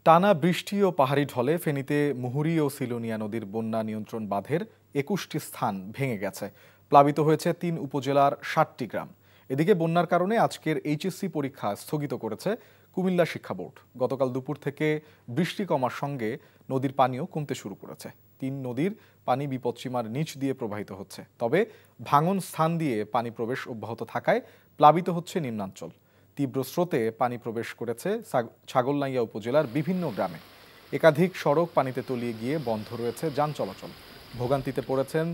টানা বৃষ্টি ও পাহাড়ি ঢলে ফেনীতে মুহুরী ও সিলোনিয়া নদীর বন্যা নিয়ন্ত্রণ বাঁধের ২১টি স্থান ভেঙে গেছে। প্লাবিত হয়েছে ৩ উপজেলার ৭টি গ্রাম। এদিকে বন্যার কারণে আজকের এইচএসসি পরীক্ষা স্থগিত করেছে কুমিল্লা শিক্ষা বোর্ড। গতকাল দুপুর থেকে বৃষ্টি কমার সঙ্গে নদীর পানিও কমতে শুরু করেছে। ৩ নদীর পানি বিপদসীমার নিচ দিয়ে প্রবাহিত হচ্ছে, তবে ভাঙন স্থান দিয়ে পানি প্রবেশ অব্যাহত থাকায় প্লাবিত হচ্ছে নিম্নাঞ্চল। তীব্র স্রোতে পানি প্রবেশ করেছে ছাগলনাইয়া উপজেলার বিভিন্ন গ্রামে। একাধিক সড়ক পানিতে তলিয়ে গিয়ে বন্ধ রয়েছে যান চলাচল। ভোগান্তিতে পড়েছেন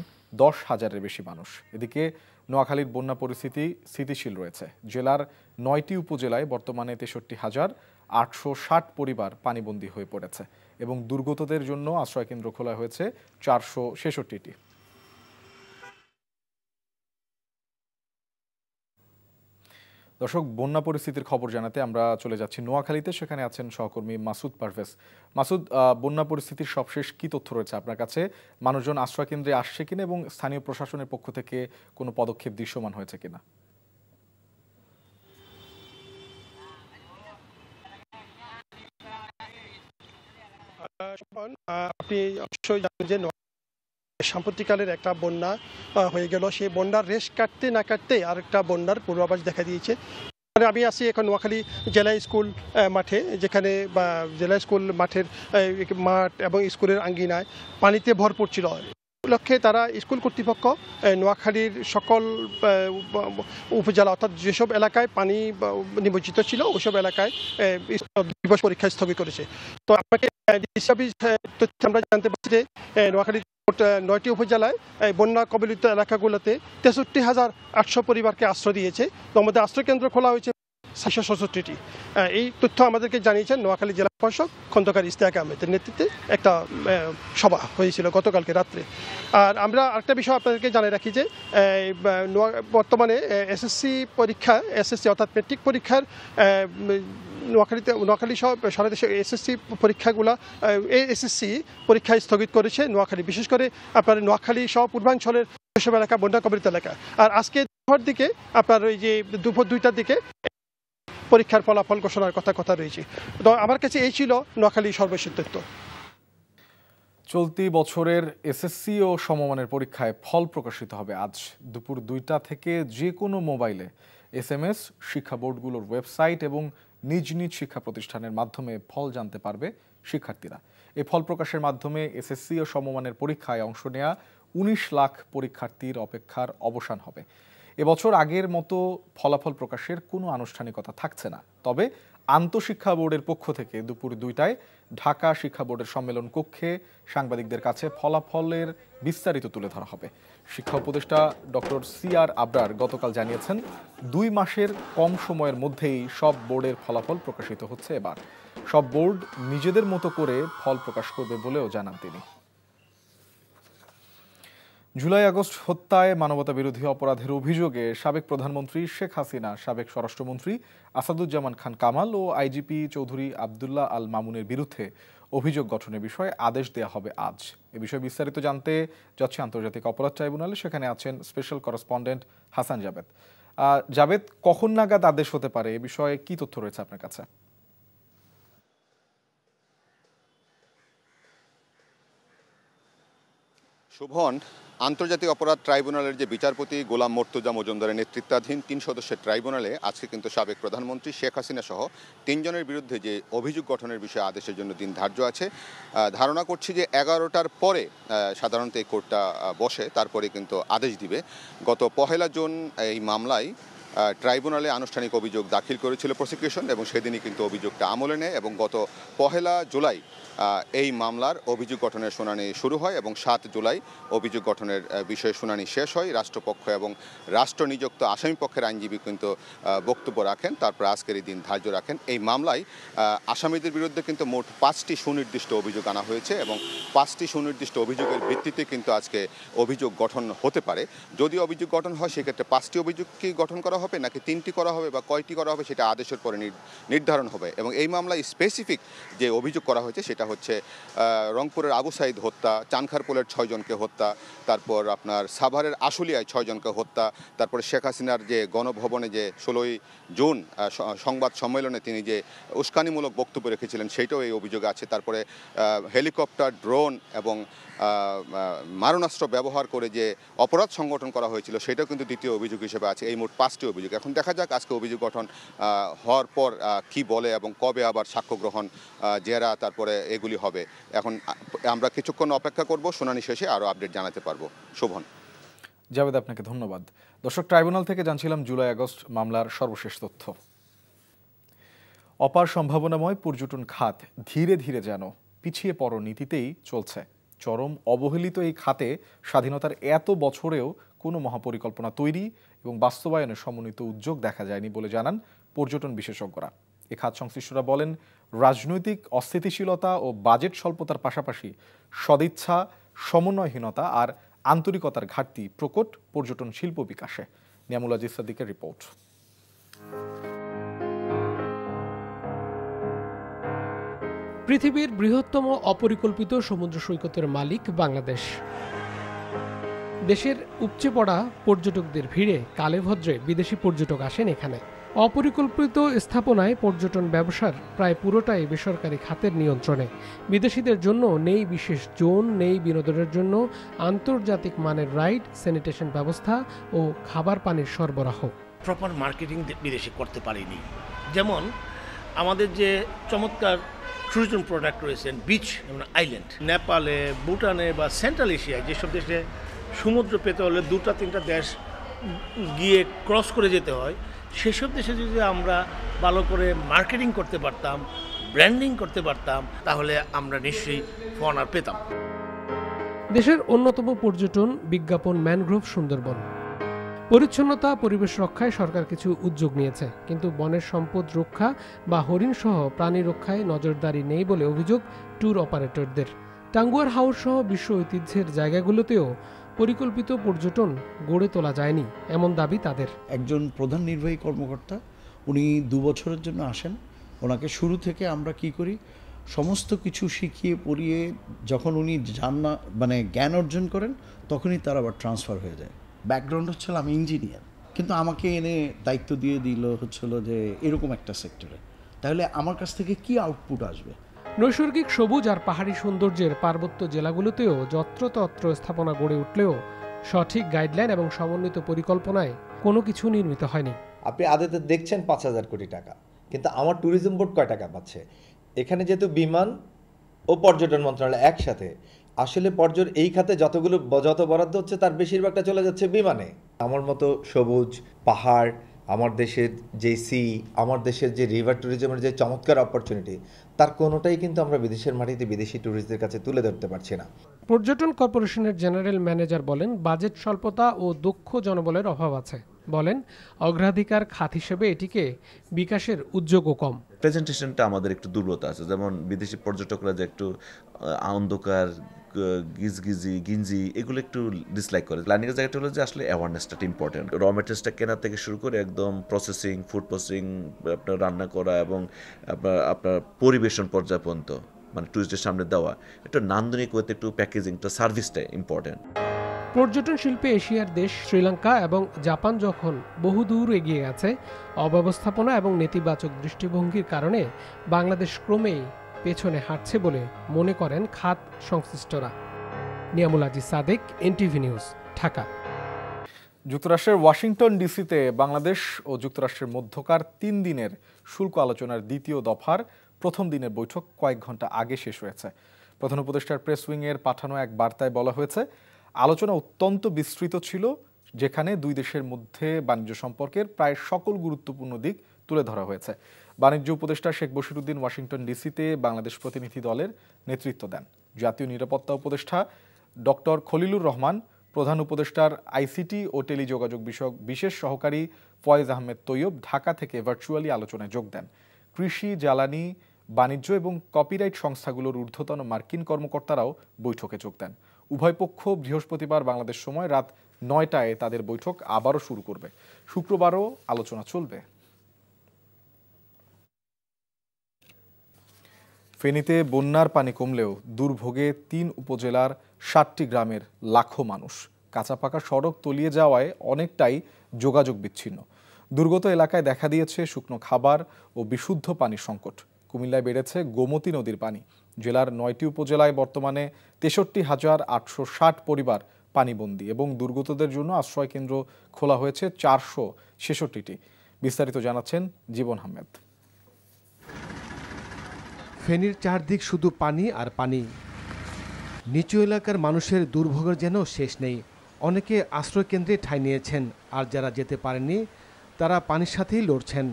১০,০০০-এর বেশি মানুষ। এদিকে নোয়াখালীর বন্যা পরিস্থিতি স্থিতিশীল রয়েছে। জেলার ৯টি উপজেলায় বর্তমানে ৬৩,৮৬০ পরিবার পানিবন্দী হয়ে পড়েছে এবং দুর্গতদের জন্য আশ্রয়কেন্দ্র খোলা হয়েছে ৪৬৬টি। দর্শক, বন্যা পরিস্থিতির খবর জানাতে আমরা চলে যাচ্ছি নোয়াখালীতে। সেখানে আছেন সহকর্মী মাসুদ পারভেজ। মাসুদ, বন্যা পরিস্থিতির সবশেষ কি তথ্য রয়েছে আপনার কাছে? মানুষজন আশ্রয়কেন্দ্রে আসছে কিনা এবং স্থানীয় প্রশাসনের পক্ষ থেকে কোনো পদক্ষেপ দৃশ্যমান হয়েছে কিনা? আপনি অবশ্যই জানেন যে সাম্প্রতিককালের একটা বন্যা হয়ে গেল। সেই বন্যার রেশ কাটতে না কাটতে আরেকটা বন্যার পূর্বাভাস দেখা দিয়েছে। আমি আছি এখন নোয়াখালী জেলা স্কুল মাঠে, যেখানে জেলা স্কুল মাঠের মাঠ এবং স্কুলের আঙ্গিনায় পানিতে ভরপুর ছিল। লক্ষ্যে তারা স্কুল কর্তৃপক্ষ নোয়াখালীর সকল উপজেলা অর্থাৎ যেসব এলাকায় পানি নিমজ্জিত ছিল ওইসব এলাকায় দিবস পরীক্ষা স্থগিত করেছে। তো আমাকে আমরা জানতে পারছি যে নোয়াখালী ৯টি উপজেলায় বন্যা কবলিত এলাকাগুলোতে ৬৩,৮০০ পরিবারকে আশ্রয় দিয়েছে। তোর মধ্যে আশ্রয়কেন্দ্র খোলা হয়েছে ৬৬৭টি। এই তথ্য আমাদেরকে জানিয়েছেন নোয়াখালী জেলা প্রশাসক খন্দকার ইশতিয়াক আহমেদের নেতৃত্বে একটা সভা হয়েছিল গতকালকে রাত্রে। আর আমরা আরেকটা বিষয় আপনাদেরকে জানিয়ে রাখি যে বর্তমানে এসএসসি অর্থাৎ মেট্রিক পরীক্ষার নোয়াখালী সহ সারা দেশে এসএসসি পরীক্ষাগুলো এসএসসি পরীক্ষায় স্থগিত করেছে নোয়াখালী, বিশেষ করে আপনার নোয়াখালী সহ পূর্বাঞ্চলের যেসব এলাকা বন্যা কবলিত এলাকা। আর আজকে দুপুর দিকে আপনার ওই যে দুপুর ২টার দিকে পরীক্ষার ফলাফল ঘোষণার কথা রয়েছে। তো আমার কাছে এই ছিল নোয়াখালী সর্বশেষ তথ্য। চলতি বছরের এসএসসি ও সমমানের পরীক্ষায় ফল প্রকাশিত হবে আজ দুপুর ২টা থেকে। যে কোনো মোবাইলে SMS শিক্ষা বোর্ডগুলোর ওয়েবসাইট এবং নিজ নিজ শিক্ষা প্রতিষ্ঠানের মাধ্যমে ফল জানতে পারবে শিক্ষার্থীরা। এই ফল প্রকাশের মাধ্যমে এসএসসি ও সমমানের পরীক্ষায় অংশ নেওয়া ১৯ লাখ পরীক্ষার্থীর অপেক্ষার অবসান হবে। এবছর আগের মতো ফলাফল প্রকাশের কোনো আনুষ্ঠানিকতা থাকছে না, তবে আন্তঃশিক্ষা বোর্ডের পক্ষ থেকে দুপুর ২টায় ঢাকা শিক্ষা বোর্ডের সম্মেলন কক্ষে সাংবাদিকদের কাছে ফলাফলের বিস্তারিত তুলে ধরা হবে। শিক্ষা উপদেষ্টা ডক্টর CR আবরার গতকাল জানিয়েছেন ২ মাসের কম সময়ের মধ্যেই সব বোর্ডের ফলাফল প্রকাশিত হচ্ছে। এবার সব বোর্ড নিজেদের মতো করে ফল প্রকাশ করবে বলেও জানান তিনি। জুলাই আগস্ট হত্যায় মানবতাবিরোধী অপরাধের অভিযোগে সাবেক প্রধানমন্ত্রী শেখ হাসিনা, সাবেক স্বরাষ্ট্রমন্ত্রী আসাদুজ্জামান খান কামাল ও আইজিপি চৌধুরী আবদুল্লাহ আল মামুনের বিরুদ্ধে অভিযোগ গঠনের বিষয়ে আদেশ দেওয়া হবে আজ। এ বিষয়ে বিস্তারিত জানতে যাচ্ছে আন্তর্জাতিক অপরাধ ট্রাইব্যুনালে। সেখানে আছেন স্পেশাল করেসপন্ডেন্ট হাসান জাবেদ। জাবেদ, কখন নাগাদ আদেশ হতে পারে, এ বিষয়ে কি তথ্য রয়েছে আপনার কাছে? শুভন, আন্তর্জাতিক অপরাধ ট্রাইব্যুনালের যে বিচারপতি গোলাম মর্তুজা মজুমদারের নেতৃত্বাধীন ৩ সদস্যের ট্রাইব্যুনালে আজকে কিন্তু সাবেক প্রধানমন্ত্রী শেখ হাসিনা সহ ৩ জনের বিরুদ্ধে যে অভিযোগ গঠনের বিষয়ে আদেশের জন্য দিন ধার্য আছে। ধারণা করছি যে ১১টার পরে সাধারণত এই কোর্টটা বসে, তারপরে কিন্তু আদেশ দিবে। গত ১লা জুন এই মামলায় ট্রাইব্যুনালে আনুষ্ঠানিক অভিযোগ দাখিল করেছিল প্রসিকিউশন এবং সেদিনই কিন্তু অভিযোগটা আমলে নেয় এবং গত ১লা জুলাই এই মামলার অভিযোগ গঠনের শুনানি শুরু হয় এবং ৭ জুলাই অভিযোগ গঠনের বিষয়ে শুনানি শেষ হয়। রাষ্ট্রপক্ষ এবং রাষ্ট্র নিযুক্ত আসামি পক্ষের আইনজীবী কিন্তু বক্তব্য রাখেন, তারপর আজকের এই দিন ধার্য রাখেন। এই মামলায় আসামিদের বিরুদ্ধে কিন্তু মোট 5টি সুনির্দিষ্ট অভিযোগ আনা হয়েছে এবং 5টি সুনির্দিষ্ট অভিযোগের ভিত্তিতে কিন্তু আজকে অভিযোগ গঠন হতে পারে। যদি অভিযোগ গঠন হয় সেক্ষেত্রে 5টি অভিযোগকেই গঠন করা হবে হবে নাকি 3টি করা হবে বা কয়টি করা হবে সেটা আদেশের পরে নির্ধারণ হবে। এবং এই মামলায় স্পেসিফিক যে অভিযোগ করা হয়েছে সেটা হচ্ছে রংপুরের আবু সাইদ হত্যা, চানখারপোলের 6 জনকে হত্যা, তারপর আপনার সাভারের আশুলিয়ায় 6 জনকে হত্যা, তারপরে শেখ হাসিনার যে গণভবনে যে 16ই জুন সংবাদ সম্মেলনে তিনি যে উস্কানিমূলক বক্তব্য রেখেছিলেন সেইটাও এই অভিযোগে আছে। তারপরে হেলিকপ্টার, ড্রোন এবং মারণাস্ত্র ব্যবহার করে যে অপরাধ সংগঠন করা হয়েছিল সেটাও কিন্তু দ্বিতীয় অভিযোগ হিসেবে আছে। এই মোট 5টি অভিযোগ। এখন দেখা যাক আজকে অভিযোগ গঠন হওয়ার পর কি বলে এবং কবে আবার সাক্ষ্য গ্রহণ, জেরা, তারপরে এগুলি হবে। এখন আমরা কিছুক্ষণ অপেক্ষা করব, শুনানি শেষে আরও আপডেট জানাতে পারবো। শোভন। জাভেদ, আপনাকে ধন্যবাদ। দর্শক, ট্রাইব্যুনাল থেকে জানছিলাম জুলাই আগস্ট মামলার সর্বশেষ তথ্য। অপার সম্ভাবনাময় পর্যটন খাত ধীরে ধীরে যেন পিছিয়ে পড়ো নীতিতেই চলছে। চরম অবহেলিত এই খাতে স্বাধীনতার এত বছরেও কোনো মহাপরিকল্পনা তৈরি এবং বাস্তবায়নের সমন্বিত উদ্যোগ দেখা যায়নি বলে জানান পর্যটন বিশেষজ্ঞরা। এ খাত সংশ্লিষ্টরা বলেন, রাজনৈতিক অস্থিতিশীলতা ও বাজেট স্বল্পতার পাশাপাশি সদিচ্ছা, সমন্বয়হীনতা আর আন্তরিকতার ঘাটতি প্রকট পর্যটন শিল্প বিকাশে। নিয়ামুল আজিজ সাদিকের রিপোর্ট। পৃথিবীর বৃহত্তম অপরিকল্পিত সমুদ্র সৈকতের মালিক বাংলাদেশ। দেশের উপচে পড়া পর্যটকদের ভিড়ে কালেভদ্রে বিদেশি পর্যটক আসেন এখানে। অপরিকল্পিত স্থাপনায় পর্যটন ব্যবসার প্রায় পুরোটাই বেসরকারি খাতের নিয়ন্ত্রণে। বিদেশিদের জন্য নেই বিশেষ জোন, নেই বিনোদনের জন্য আন্তর্জাতিক মানের রাইড, স্যানিটেশন ব্যবস্থা ও খাবার পানির সরবরাহ। প্রপার মার্কেটিং বিদেশে করতে পারিনি। যেমন আমাদের যে চমৎকার ট্যুরিজম প্রোডাক্ট রয়েছেন, বিচ যেমন আইল্যান্ড, নেপালে, ভুটানে বা সেন্ট্রাল এশিয়ায় যেসব দেশে সমুদ্র পেতে হলে 2-3টা দেশ গিয়ে ক্রস করে যেতে হয়, সেসব দেশে যদি আমরা ভালো করে মার্কেটিং করতে পারতাম, ব্র্যান্ডিং করতে পারতাম, তাহলে আমরা নিশ্চয়ই ফোনার পেতাম। দেশের অন্যতম পর্যটন বিজ্ঞাপন ম্যানগ্রোভ সুন্দরবন। পরিচ্ছন্নতা, পরিবেশ রক্ষায় সরকার কিছু উদ্যোগ নিয়েছে, কিন্তু বনের সম্পদ রক্ষা বা হরিণ সহ প্রাণী রক্ষায় নজরদারি নেই বলে অভিযোগ ট্যুর অপারেটরদের। টাঙ্গুয়ার হাওর সহ বিশ্ব ঐতিহ্যের জায়গাগুলোতেও পরিকল্পিত পর্যটন গড়ে তোলা যায়নি, এমন দাবি তাদের। একজন প্রধান নির্বাহী কর্মকর্তা, উনি 2 বছরের জন্য আসেন। ওনাকে শুরু থেকে আমরা কি করি, সমস্ত কিছু শিখিয়ে পড়িয়ে যখন উনি জান না মানে জ্ঞান অর্জন করেন, তখনই তার আবার ট্রান্সফার হয়ে যায়। ব্যাকগ্রাউন্ড হচ্ছিল আমি ইঞ্জিনিয়ার, কিন্তু আমাকে এনে দায়িত্ব দিয়ে দিল হচ্ছিল যে এরকম একটা সেক্টরে, তাহলে আমার কাছ থেকে কি আউটপুট আসবে। নৈসর্গিক সবুজ আর পাহাড়ি সৌন্দর্যের পার্বত্য জেলাগুলোতেও যত্রতত্র স্থাপনা গড়ে উঠলেও সঠিক গাইডলাইন এবং সমন্বিত পরিকল্পনায় কোনো কিছু নির্মিত হয়নি। আপনি আদতে দেখছেন 5,000 কোটি টাকা, কিন্তু আমার ট্যুরিজম বোর্ড কয় টাকা পাচ্ছে? এখানে যেহেতু বিমান ও পর্যটন মন্ত্রণালয় একসাথে, আসলে এই খাতে যত বরাদ্দ হচ্ছে তার বেশিরভাগটা চলে যাচ্ছে বিমানে। আমার মতো সবুজ পাহাড়, আমার দেশের যে আমার দেশের যে রিভার ট্যুরিজমের যে চমৎকার অপরচুনিটি, তার কোনোটাই কিন্তু আমরা বিদেশের মাটিতে বিদেশি ট্যুরিস্টদের কাছে তুলে ধরতে পারছি না। পর্যটন কর্পোরেশনের জেনারেল ম্যানেজার বলেন, বাজেট স্বল্পতা ও দক্ষ জনবলের অভাব আছে। বলেন, অগ্রাধিকার খাত হিসেবে এটিকে বিকাশের উদ্যোগও কম। প্রেজেন্টেশনটা আমাদের একটু দুর্বলতা আছে, যেমন বিদেশি পর্যটকরা যে একটু অন্ধকার, গিঞ্জি এগুলো একটু ডিসলাইক করে। প্ল্যানিংয়ের জায়গাটা হলো যে আসলে অ্যাওয়ারনেসটা ইম্পর্টেন্ট। র মেটেরিয়ালসটা কেনা থেকে শুরু করে একদম প্রসেসিং, ফুড প্রসেসিং, আপনার রান্না করা এবং আপনার পরিবেশন পর্যায় পর্যন্ত মানে টুরিস্টের সামনে দেওয়া, একটু নান্দনিক ওয়েতে একটু প্যাকেজিংটা, সার্ভিসটা ইম্পর্টেন্ট। পর্যটন শিল্পে এশিয়ার দেশ শ্রীলঙ্কা এবং জাপান যখন বহুদূর এগিয়ে গেছে, অব্যবস্থাপনা এবং নেতিবাচক দৃষ্টিভঙ্গির কারণে বাংলাদেশ ক্রমেই পেছনে হাঁটছে বলে মনে করেন খাত সংশ্লিষ্টরা। Niamul Aziz Sadek, NTV news, Dhaka. যুক্তরাষ্ট্রের ওয়াশিংটন ডিসিতে বাংলাদেশ ও যুক্তরাষ্ট্রের মধ্যকার 3 দিনের শুল্ক আলোচনার দ্বিতীয় দফার প্রথম দিনের বৈঠক কয়েক ঘন্টা আগে শেষ হয়েছে। প্রধান উপদেষ্টার প্রেস উইংয়ের পাঠানো এক বার্তায় বলা হয়েছে, আলোচনা অত্যন্ত বিস্তৃত ছিল, যেখানে দুই দেশের মধ্যে বাণিজ্য সম্পর্কের প্রায় সকল গুরুত্বপূর্ণ দিক তুলে ধরা হয়েছে। বাণিজ্য উপদেষ্টা শেখ বশিরউদ্দিন ওয়াশিংটন ডিসিতে বাংলাদেশ প্রতিনিধি দলের নেতৃত্ব দেন। জাতীয় নিরাপত্তা উপদেষ্টা ডক্টর খলিলুর রহমান, প্রধান উপদেষ্টার আইসিটি ও টেলিযোগাযোগ বিষয়ক বিশেষ সহকারী ফয়েজ আহমেদ তৈয়ব ঢাকা থেকে ভার্চুয়ালি আলোচনায় যোগ দেন। কৃষি, জ্বালানি, বাণিজ্য এবং কপিরাইট সংস্থাগুলোর ঊর্ধ্বতন মার্কিন কর্মকর্তারাও বৈঠকে যোগ দেন। উভয় পক্ষ বৃহস্পতিবার বাংলাদেশ সময় রাত 9টায় তাদের বৈঠক আবারও শুরু করবে। শুক্রবারও আলোচনা চলবে। ফেনীতে বন্যার পানি কমলেও দুর্ভোগে 3 উপজেলার 60টি গ্রামের লাখো মানুষ। কাঁচা পাকা সড়ক তলিয়ে যাওয়ায় অনেকটাই যোগাযোগ বিচ্ছিন্ন। দুর্গত এলাকায় দেখা দিয়েছে শুকনো খাবার ও বিশুদ্ধ পানির সংকট। কুমিল্লায় বেড়েছে গোমতী নদীর পানি। জেলার 9টি উপজেলায় বর্তমানে 63,860 পরিবার পানিবন্দী এবং দুর্গতদের জন্য আশ্রয় কেন্দ্র খোলা হয়েছে 466টি। বিস্তারিত জানাচ্ছেন জীবন আহমেদ। ফেনীর চারদিক শুধু পানি আর পানি। নিচু এলাকার মানুষের দুর্ভোগের যেন শেষ নেই। অনেকে আশ্রয় কেন্দ্রে ঠাঁই নিয়েছেন, আর যারা যেতে পারেননি তারা পানির সাথেই লড়ছেন।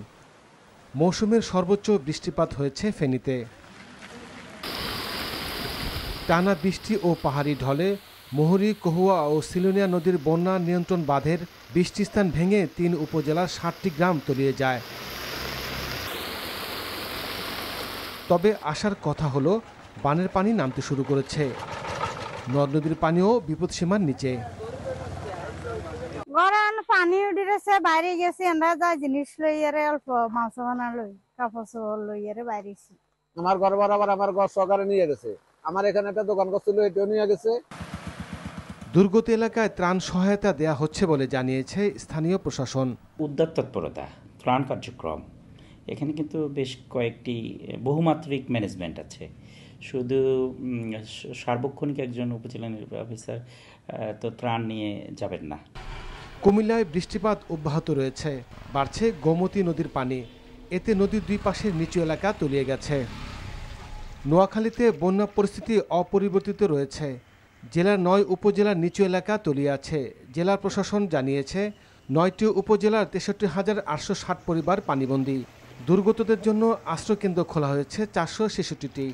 মৌসুমের সর্বোচ্চ বৃষ্টিপাত হয়েছে ফেনীতে। টানা বৃষ্টি ও পাহাড়ি ঢলে মুহুরী, কহুয়া ও সিলোনিয়া নদীর বন্যা নিয়ন্ত্রণ বাঁধের 20টি স্থান ভেঙে 3 উপজেলার 60টি গ্রাম তলিয়ে যায়। তবে আসার কথা হলো, বানের পানি নামতে শুরু করেছে। নদ নদীর পানিও বিপদসীমার নিচে। পানি উঠেছে, বাইরে গেছি আমরা, যা জিনিস লই আরে অল্প মাছ বানা লই, কাপড় চোপড় লই আরে বাইরেছি। আমার ঘর বরাবর আমার ঘর সরকারে নিয়ে গেছে। আমার এখানে একটা দোকান করছিল, এটাও নিয়ে গেছে। দুর্গত এলাকায় ত্রাণ সহায়তা দেয়া হচ্ছে বলে জানিয়েছে স্থানীয় প্রশাসন। উদ্ধার তৎপরতা, ত্রাণ কার্যক্রম, এখানে কিন্তু বেশ কয়েকটি বহুমাত্রিক ম্যানেজমেন্ট আছে। শুধু সার্বক্ষণিক একজন উপজেলা নির্বাহী অফিসার তো ত্রাণ নিয়ে যাবেন না। কুমিল্লায় বৃষ্টিপাত অব্যাহত রয়েছে। বাড়ছে গোমতী নদীর পানি। এতে নদীর দুই পাশের নিচু এলাকা তলিয়ে গেছে। নোয়াখালীতে বন্যা পরিস্থিতি অপরিবর্তিত রয়েছে। জেলার 9 উপজেলার নিচু এলাকা তলিয়ে আছে। জেলা প্রশাসন জানিয়েছে 9টি উপজেলার 63,860 পরিবার পানিবন্দী। দুর্গতদের জন্য আশ্রয়কেন্দ্র খোলা হয়েছে 466টি।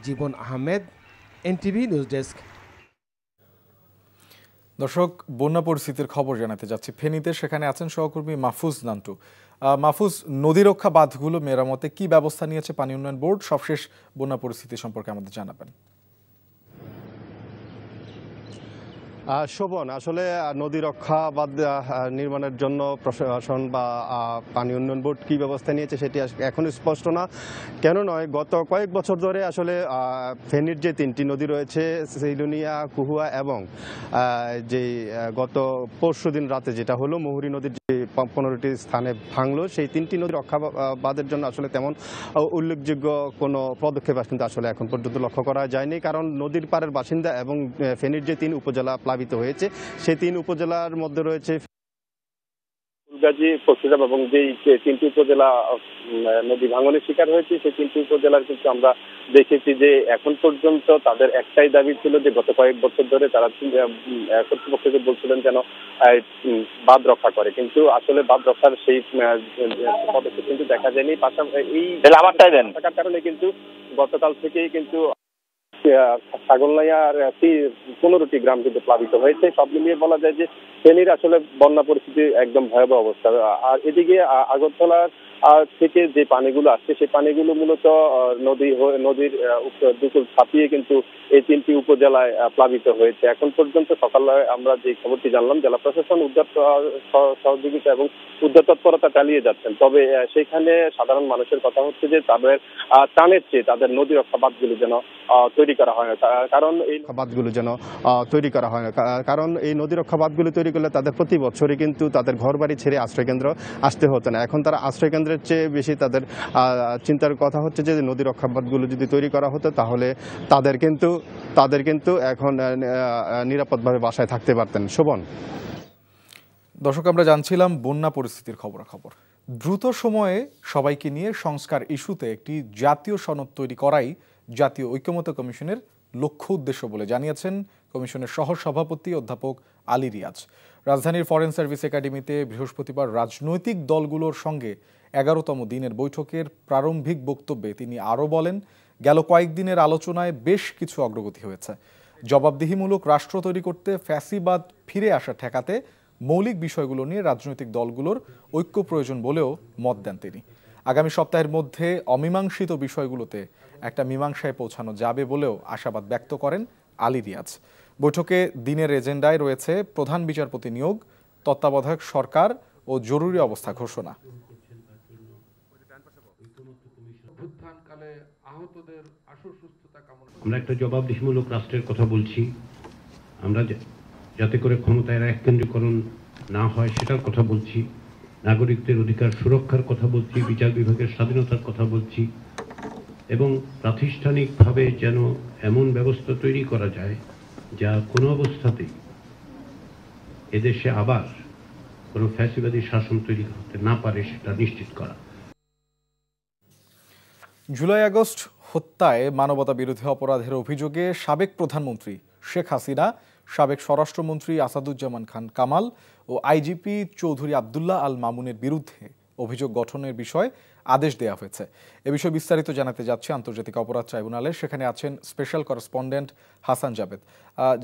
জীবন আহমেদ, এনটিভি নিউজ ডেস্ক। দর্শক, বন্যা পরিস্থিতির খবর জানাতে যাচ্ছি ফেনীতে। সেখানে আছেন সহকর্মী মাহফুজ নান্টু। মাহফুজ, নদী রক্ষা বাঁধগুলো মেরামতে কি ব্যবস্থা নিয়েছে পানি উন্নয়ন বোর্ড? সবশেষ বন্যা পরিস্থিতি সম্পর্কে আমাদের জানাবেন। শোভন, আসলে নদী রক্ষা বাঁধ নির্মাণের জন্য প্রশাসন বা পানি উন্নয়ন বোর্ড কী ব্যবস্থা নিয়েছে সেটি এখনও স্পষ্ট না। কেন নয়, গত কয়েক বছর ধরে আসলে ফেনীর যে 3টি নদী রয়েছে, সিলোনিয়া, কুহুয়া এবং যে গত পরশুদিন রাতে যেটা হলো মুহুরী নদীর যে 15টি স্থানে ভাঙলো, সেই 3টি নদী রক্ষা বাঁধের জন্য আসলে তেমন উল্লেখযোগ্য কোনো পদক্ষেপ কিন্তু আসলে এখন পর্যন্ত লক্ষ্য করা যায়নি। কারণ নদীর পাড়ের বাসিন্দা এবং ফেনীর যে 3 উপজেলা প্লাবিত হয়েছে, সেই 3 উপজেলার মধ্যে রয়েছে ফুলগাজী, পশুরাম এবং যেই 3টি উপজেলা নদী ভাঙনের শিকার হয়েছে, সেই 3টি উপজেলার কিন্তু আমরা দেখেছি যে এখন পর্যন্ত তাদের একটাই দাবি ছিল যে গত কয়েক বছর ধরে তারা কর্তৃপক্ষকে বলছিলেন যেন বাঁধ রক্ষা করে, কিন্তু আসলে বাঁধ রক্ষার সেই পদক্ষেপ কিন্তু দেখা যায়নি। পাশাপাশি এই থাকার কারণে কিন্তু গতকাল থেকেই কিন্তু ছাগলনাইয়ার 15টি গ্রাম কিন্তু প্লাবিত হয়েছে। সব মিলিয়ে বলা যায় যে ফেনীর আসলে বন্যা পরিস্থিতি একদম ভয়াবহ অবস্থা। আর এদিকে আগরতলার থেকে যে পানিগুলো আসছে, সেই পানিগুলো মূলত নদীর দুকুল ছাপিয়ে কিন্তু এই 3টি উপজেলায় প্লাবিত হয়েছে। এখন পর্যন্ত সকালে আমরা যে খবরটি জানলাম, জেলা প্রশাসন উদ্ধার সহযোগিতা এবং উদ্ধার তৎপরতা চালিয়ে যাচ্ছেন। তবে সেখানে সাধারণ মানুষের কথা হচ্ছে যে তাদের ত্রাণের চেয়ে তাদের নদী রক্ষা বাঁধগুলো যেন তৈরি করা হয় না, কারণ এই বাঁধগুলো যেন তৈরি করা হয় না, কারণ এই নদী রক্ষা বাঁধগুলো তৈরি করলে তাদের প্রতি বছরই কিন্তু তাদের ঘর বাড়ি ছেড়ে আশ্রয়কেন্দ্র আসতে হতো না। এখন তারা আশ্রয়কেন্দ্রের চেয়ে বেশি তাদের চিন্তার কথা হচ্ছে যে নদী রক্ষা বাঁধগুলো যদি তৈরি করা হতো তাহলে তাদের কিন্তু এখন নিরাপদভাবে বাসায় থাকতে পারতেন। শোভন। দর্শক, আমরা জানছিলাম বন্যা পরিস্থিতির খবরাখবর। দ্রুত সময়ে সবাইকে নিয়ে সংস্কার ইস্যুতে একটি জাতীয় সনদ তৈরি করাই জাতীয় ঐক্যমত্য কমিশনের লক্ষ্য উদ্দেশ্য বলে জানিয়েছেন কমিশনের সহ সভাপতি অধ্যাপক আলী রিয়াজ। রাজধানীর ফরেন সার্ভিস একাডেমিতে বৃহস্পতিবার রাজনৈতিক দলগুলোর সঙ্গে 11তম দিনের বৈঠকের প্রারম্ভিক বক্তব্যে তিনি আরও বলেন, গেল কয়েকদিনের আলোচনায় বেশ কিছু অগ্রগতি হয়েছে। জবাবদিহিমূলক রাষ্ট্র তৈরি করতে ফ্যাসিবাদ ফিরে আসা ঠেকাতে মৌলিক বিষয়গুলো নিয়ে রাজনৈতিক দলগুলোর ঐক্য প্রয়োজন বলেও মত দেন তিনি। আগামী সপ্তাহের মধ্যে অমীমাংসিত বিষয়গুলোতে একটা মীমাংসায় পৌঁছানো যাবে বলেও আশাবাদ ব্যক্ত করেন আলী রিয়াজ। বৈঠকে দিনের এজেন্ডায় রয়েছে প্রধান বিচারপতি নিয়োগ, তত্ত্বাবধায়ক সরকার ও জরুরি অবস্থা ঘোষণা। আমরা একটা জবাবদিহিমূলক রাষ্ট্রের কথা বলছি, আমরা যাতে করে ক্ষমতায় এককেন্দ্রীকরণ না হয় সেটার কথা বলছি, নাগরিকদের অধিকার সুরক্ষার কথা বলছি, বিচার বিভাগের স্বাধীনতার কথা বলছি, এবং প্রাতিষ্ঠানিকভাবে যেন এমন ব্যবস্থা তৈরি করা যায় যা কোনো অবস্থাতেই এদেশে আবার কোনো ফ্যাসিবাদী শাসন তৈরি করতে না পারে সেটা নিশ্চিত করা। জুলাই আগস্ট হত্যায় মানবতা বিরোধী অপরাধের অভিযোগে সাবেক প্রধানমন্ত্রী শেখ হাসিনা, সাবেক স্বরাষ্ট্রমন্ত্রী আসাদুজ্জামান খান কামাল ও আইজিপি চৌধুরী আবদুল্লাহ আল মামুনের বিরুদ্ধে অভিযোগ গঠনের বিষয়ে আদেশ দেওয়া হয়েছে। এ বিষয়ে বিস্তারিত জানাতে যাচ্ছে আন্তর্জাতিক অপরাধ ট্রাইব্যুনালে। সেখানে আছেন স্পেশাল করেসপন্ডেন্ট হাসান জাবেদ।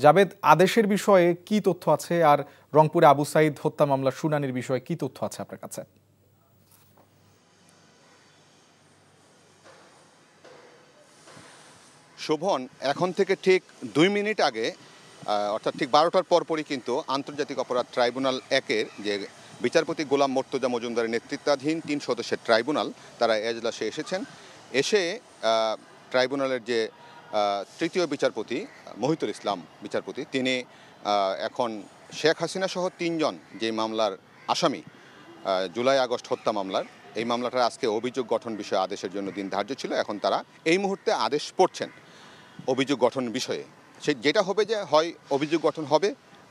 জাবেদ, আদেশের বিষয়ে কি তথ্য আছে, আর রংপুরে আবু সাইদ হত্যা মামলার শুনানির বিষয়ে কি তথ্য আছে আপনার কাছে? শোভন, এখন থেকে ঠিক 2 মিনিট আগে অর্থাৎ ঠিক 12টার পরপরই কিন্তু আন্তর্জাতিক অপরাধ ট্রাইব্যুনাল 1-এর যে বিচারপতি গোলাম মর্তুজা মজুমদারের নেতৃত্বাধীন 3 সদস্যের ট্রাইব্যুনাল তারা এজলাসে এসেছেন। এসে ট্রাইব্যুনালের যে তৃতীয় বিচারপতি মহিতুল ইসলাম বিচারপতি, তিনি এখন শেখ হাসিনা সহ 3 জন যে মামলার আসামি, জুলাই আগস্ট হত্যা মামলার, এই মামলাটার আজকে অভিযোগ গঠন বিষয়ে আদেশের জন্য দিন ধার্য ছিল। এখন তারা এই মুহূর্তে আদেশ পড়ছেন অভিযোগ গঠন বিষয়ে। যেটা হবে যে হয় অভিযোগ গঠন হবে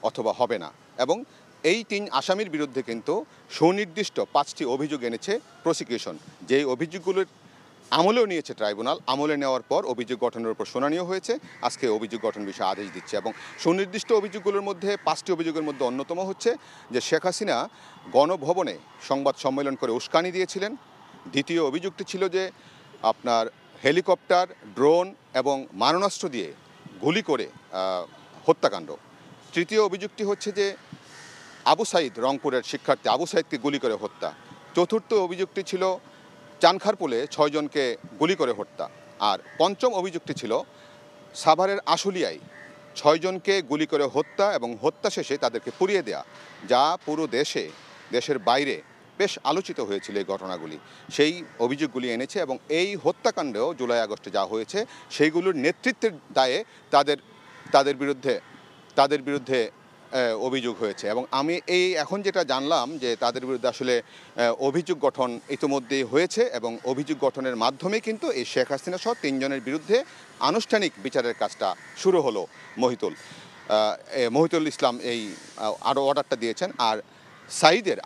অথবা হবে না। এবং এই 3 আসামির বিরুদ্ধে কিন্তু সুনির্দিষ্ট 5টি অভিযোগ এনেছে প্রসিকিউশন। যেই অভিযোগগুলোর আমলেও নিয়েছে ট্রাইব্যুনাল, আমলে নেওয়ার পর অভিযোগ গঠনের উপর শুনানিও হয়েছে। আজকে অভিযোগ গঠন বিষয়ে আদেশ দিচ্ছে। এবং সুনির্দিষ্ট অভিযোগগুলোর মধ্যে 5টি অভিযোগের মধ্যে অন্যতম হচ্ছে যে শেখ হাসিনা গণভবনে সংবাদ সম্মেলন করে উস্কানি দিয়েছিলেন। দ্বিতীয় অভিযোগটি ছিল যে আপনার হেলিকপ্টার, ড্রোন এবং মারণাস্ত্র দিয়ে গুলি করে হত্যাকাণ্ড। তৃতীয় অভিযোগটি হচ্ছে যে আবু সাইদ, রংপুরের শিক্ষার্থী আবু সাইদকে গুলি করে হত্যা। চতুর্থ অভিযোগটি ছিল চানখারপুলে 6 জনকে গুলি করে হত্যা। আর পঞ্চম অভিযোগটি ছিল সাভারের আশুলিয়ায় 6 জনকে গুলি করে হত্যা এবং হত্যা শেষে তাদেরকে পুড়িয়ে দেয়া, যা পুরো দেশের বাইরে বেশ আলোচিত হয়েছিল এই ঘটনাগুলি। সেই অভিযোগগুলি এনেছে এবং এই হত্যাকাণ্ডেও জুলাই আগস্টে যা হয়েছে সেইগুলোর নেতৃত্বের দায়ে তাদের বিরুদ্ধে অভিযোগ হয়েছে। এবং আমি এখন যেটা জানলাম যে তাদের বিরুদ্ধে আসলে অভিযোগ গঠন ইতিমধ্যেই হয়েছে এবং অভিযোগ গঠনের মাধ্যমে কিন্তু এই শেখ হাসিনা সহ 3 জনের বিরুদ্ধে আনুষ্ঠানিক বিচারের কাজটা শুরু হলো। মহিতুল ইসলাম এই আরও অর্ডারটা দিয়েছেন। আর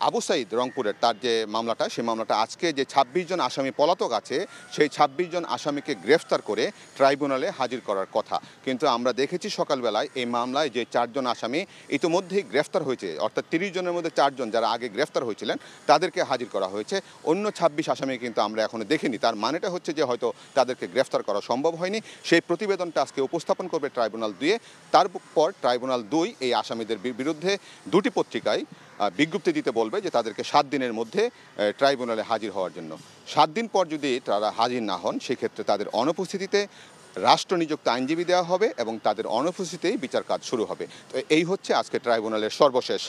আবু সাইদ রংপুরের তার যে মামলাটা, সেই মামলাটা আজকে যে 26 জন আসামি পলাতক আছে সেই 26 জন আসামিকে গ্রেফতার করে ট্রাইব্যুনালে হাজির করার কথা। কিন্তু আমরা দেখেছি সকালবেলায় এই মামলায় যে 4 জন আসামি ইতিমধ্যেই গ্রেফতার হয়েছে, অর্থাৎ 30 জনের মধ্যে 4 জন যারা আগে গ্রেফতার হয়েছিলেন তাদেরকে হাজির করা হয়েছে। অন্য 26 আসামি কিন্তু আমরা এখনো দেখিনি। তার মানেটা হচ্ছে যে হয়তো তাদেরকে গ্রেফতার করা সম্ভব হয়নি। সেই প্রতিবেদনটা আজকে উপস্থাপন করবে ট্রাইব্যুনাল 2-এ। তারপর ট্রাইব্যুনাল 2 এই আসামিদের বিরুদ্ধে 2টি পত্রিকায় বিজ্ঞপ্তি দিতে বলবে যে তাদেরকে 7 দিনের মধ্যে ট্রাইব্যুনালে হাজির হওয়ার জন্য। 7 দিন পর যদি তারা হাজির না হন সেক্ষেত্রে তাদের অনুপস্থিতিতে রাষ্ট্রনিযুক্ত আইনজীবী দেওয়া হবে এবং তাদের অনুপস্থিতিতেই বিচার কাজ শুরু হবে। তো এই হচ্ছে আজকে ট্রাইব্যুনালের সর্বশেষ।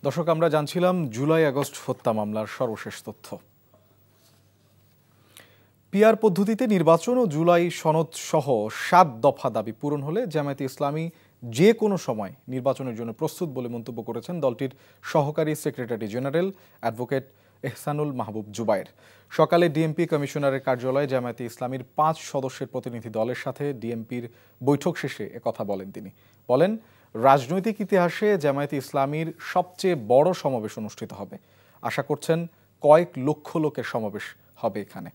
দর্শক, আমরা জানছিলাম জুলাই আগস্ট হত্যা মামলার সর্বশেষ তথ্য। পিআর পদ্ধতিতে নির্বাচন ও জুলাই সনদ সহ 7 দফা দাবি পূরণ হলে জামায়াতে ইসলামী যে কোনো সময় নির্বাচনের জন্য প্রস্তুত বলে মন্তব্য করেছেন দলটির সহকারী সেক্রেটারি জেনারেল অ্যাডভোকেট এহসানুল মাহবুব জুবায়ের। সকালে ডিএমপি কমিশনারের কার্যালয়ে জামায়াতে ইসলামীর 5 সদস্যের প্রতিনিধি দলের সাথে ডিএমপির বৈঠক শেষে একথা বলেন তিনি। বলেন, রাজনৈতিক ইতিহাসে জামায়াতে ইসলামীর সবচেয়ে বড় সমাবেশ অনুষ্ঠিত হবে। আশা করছেন কয়েক লক্ষ লোকের সমাবেশ হবে এখানে।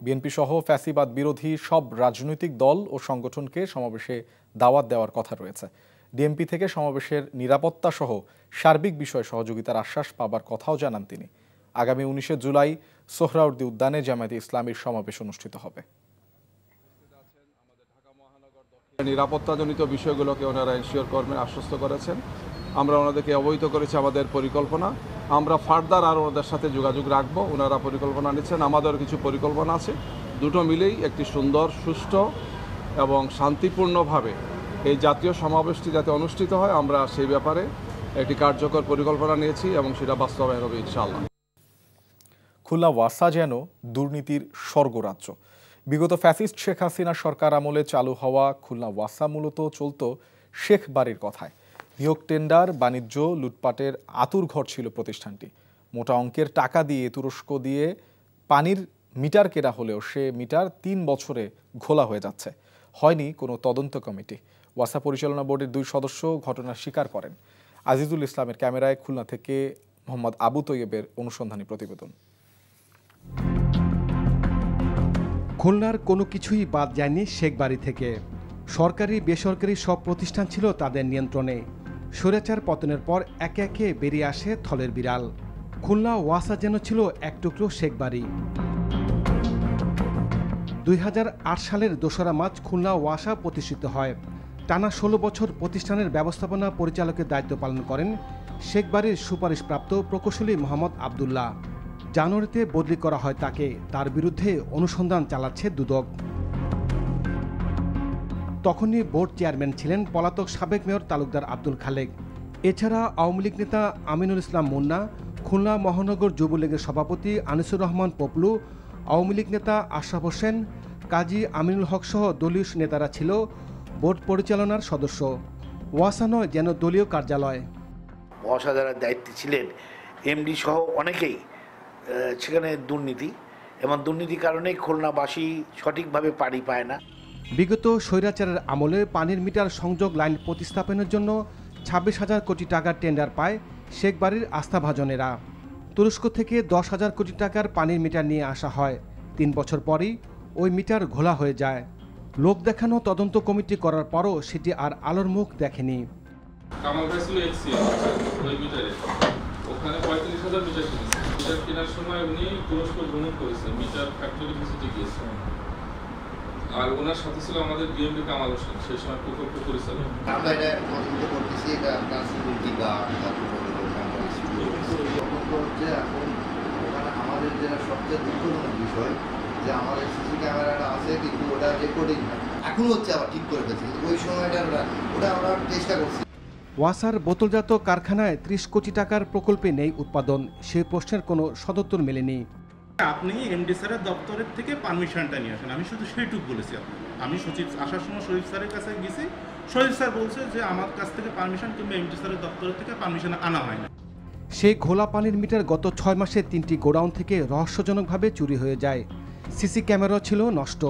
বিএনপি সহ ফ্যাসিবাদ বিরোধী সব রাজনৈতিক দল ও সংগঠনকে সমাবেশে দাওয়াত দেওয়ার কথা রয়েছে। ডিএমপি থেকে সমাবেশের নিরাপত্তা সহ সার্বিক বিষয়ে সহযোগিতার আশ্বাস পাবার কথাও জানান তিনি। আগামী 19 জুলাই সোহরাওয়ার্দী উদ্যানে জামায়াতে ইসলামীর সমাবেশ অনুষ্ঠিত হবে। নিরাপত্তাজনিত বিষয়গুলোকে ওনারা এনশিওর করবেন, আশ্বস্ত করেছেন। আমরা ওনাদেরকে অবহিত করেছি আমাদের পরিকল্পনা। আমরা ফার্দার আর ওনাদের সাথে যোগাযোগ রাখবো। ওনারা পরিকল্পনা নিচ্ছেন, আমাদের কিছু পরিকল্পনা আছে। দুটো মিলেই একটি সুন্দর সুষ্ঠু এবং শান্তিপূর্ণভাবে এই জাতীয় সমাবেশটি যাতে অনুষ্ঠিত হয় আমরা সেই ব্যাপারে একটি কার্যকর পরিকল্পনা নিয়েছি এবং সেটা বাস্তবায়ন হবে ইনশাআল্লাহ। খুলনা ওয়াসা যেন দুর্নীতির স্বর্গরাজ্য। বিগত ফ্যাসিস্ট শেখ হাসিনা সরকার আমলে চালু হওয়া খুলনা ওয়াসা মূলত চলত শেখ বাড়ির কথায়। নিয়োগ টেন্ডার, বাণিজ্য, লুটপাটের আতুরঘর ছিল প্রতিষ্ঠানটি। মোটা অঙ্কের টাকা দিয়ে তুরস্ক দিয়ে পানির মিটার কেনা হলেও সে মিটার 3 বছরে ঘোলা হয়ে যাচ্ছে। হয়নি কোনো তদন্ত কমিটি। ওয়াসা পরিচালনা বোর্ডের 2 সদস্য ঘটনা স্বীকার করেন। আজিজুল ইসলামের ক্যামেরায় খুলনা থেকে মোহাম্মদ আবু তৈয়বের অনুসন্ধানী প্রতিবেদন। খুলনার কোনো কিছুই বাদ যায়নি শেখ বাড়ি থেকে। সরকারি বেসরকারি সব প্রতিষ্ঠান ছিল তাদের নিয়ন্ত্রণে। স্বৈরাচার পতনের পর একে একে বেরিয়ে আসে থলের বিড়াল। খুলনা ওয়াসা যেন ছিল এক টুকরো শেখ বাড়ি। 2008 সালের 2রা মার্চ খুলনা ওয়াসা প্রতিষ্ঠিত হয়। টানা 16 বছর প্রতিষ্ঠানের ব্যবস্থাপনা পরিচালকের দায়িত্ব পালন করেন শেখ বাড়ির সুপারিশপ্রাপ্ত প্রকৌশলী মোহাম্মদ আবদুল্লাহ। জানুয়ারিতে বদলি করা হয় তাকে। তার বিরুদ্ধে অনুসন্ধান চালাচ্ছে দুদক। তখনই বোর্ড চেয়ারম্যান ছিলেন পলাতক সাবেক মেয়র তালুকদার আব্দুল খালেক। এছাড়া আওয়ামী লীগ নেতা আমিনুল ইসলাম মুন্না, খুলনা মহানগর যুবলীগের সভাপতি আনিসুর রহমান পপলু, আওয়ামী লীগ নেতা আশরাফ হোসেন, কাজী আমিনুল হক সহ দলীয় নেতারা ছিল বোর্ড পরিচালনার সদস্য। ওয়াসা নয় যেন দলীয় কার্যালয়। ওয়াসা যারা দায়িত্বে ছিলেন, এমডি সহ অনেকেই সেখানে দুর্নীতি, এবং দুর্নীতির কারণে খুলনাবাসী সঠিকভাবে পানি পায় না। বিগত স্বৈরাচারের আমলে পানির মিটার সংযোগ লাইন প্রতিস্থাপনের জন্য 26,000 কোটি টাকার টেন্ডার পায় শেখ বাড়ির আস্থাভাজনেরা। তুরস্ক থেকে 10,000 কোটি টাকার পানির মিটার নিয়ে আসা হয়। 3 বছর পরই ওই মিটার ঘোলা হয়ে যায়। লোক দেখানো তদন্ত কমিটি করার পরও সেটি আর আলোর মুখ দেখেনি। কামাল ভাই ছিল ওই মিটারে, ওখানে 35,000 মিটার কিনেছে। মিটার কেনার সময় উনি তুরস্ক ভ্রমণ করেছেন, মিটার ফ্যাক্টরি ভিজিটে গিয়েছেন। আর ওনার সাথে ছিল আমাদের ডিএমডি কামাল হোসেন, সেই সময় প্রকল্প পরিচালক। আমরা এটা পছন্দ করতেছি, এটা আপনার সিকিউরিটি গার্ড হচ্ছে। এখন ওখানে আমাদের যেটা সবচেয়ে দুঃখজনক বিষয় যে আমাদের সিসি ক্যামেরাটা আছে, কিন্তু ওটা রেকর্ডিং না। এখন হচ্ছে আবার ঠিক করে ফেলছে, ওই সময়টা ওটা আমরা চেষ্টা করছি। ওয়াসার বোতলজাত কারখানায় 30 কোটি টাকার প্রকল্পে নেই উৎপাদন। সেই প্রশ্নের কোনো সদুত্তর মেলেনি। আপনি এমডি স্যারের দপ্তরের থেকে পারমিশনটা নিয়ে আসেন, আমি শুধু সেইটুকু বলেছি আপনাকে। আমি সচিব আসার সময় শরীফ স্যারের কাছে গেছি, শরীফ স্যার বলছে যে আমার কাছ থেকে পারমিশন কিংবা এমডি স্যারের দপ্তরের থেকে পারমিশন আনা হয় না। সেই ঘোলা পানির মিটার গত 6 মাসে 3টি গোডাউন থেকে রহস্যজনকভাবে চুরি হয়ে যায়। সিসি ক্যামেরা ছিল নষ্ট।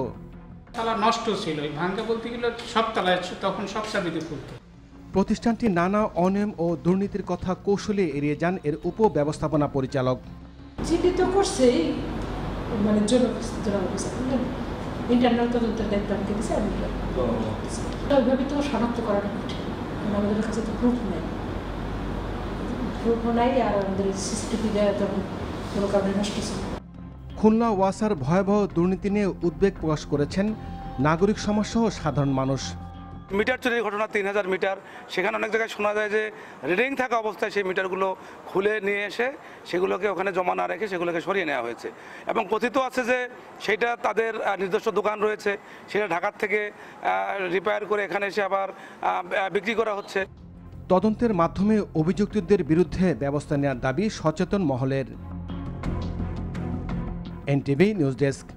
তালা নষ্ট ছিল, ভাঙ্গা বলতে গেলে সব তালায় তখন সব চাবিতে খুলতো। প্রতিষ্ঠানটি নানা অনিয়ম ও দুর্নীতির কথা কৌশলে এড়িয়ে যান এর উপব্যবস্থাপনা পরিচালক। জীবিত করছে মানে ইন্টারনাল তদন্তের দায়িত্ব আমাকে দিচ্ছে, আমি ওইভাবে তো শনাক্ত করাটা কঠিন, আমাদের কাছে তো প্রুফ নাই, আর আমাদের সিসিটিভি তখন কোনো কারণে নষ্ট ছিল। খুলনা ওয়াসার ভয়াবহ দুর্নীতি নিয়ে উদ্বেগ প্রকাশ করেছেন নাগরিক সমাজসহ সাধারণ মানুষ। মিটার চুরির ঘটনা 3000 মিটার, সেখানে অনেক জায়গায় শোনা যায় যে রিডিং থাকা অবস্থায় সেই মিটারগুলো খুলে নিয়ে এসে সেগুলোকে ওখানে জমা না রেখে সেগুলোকে সরিয়ে নেওয়া হয়েছে, এবং কথিত আছে যে সেটা তাদের নিজস্ব দোকান রয়েছে, সেটা ঢাকার থেকে রিপেয়ার করে এখানে এসে আবার বিক্রি করা হচ্ছে। তদন্তের মাধ্যমে অভিযুক্তদের বিরুদ্ধে ব্যবস্থা নেওয়ার দাবি সচেতন মহলের। NTV news desk.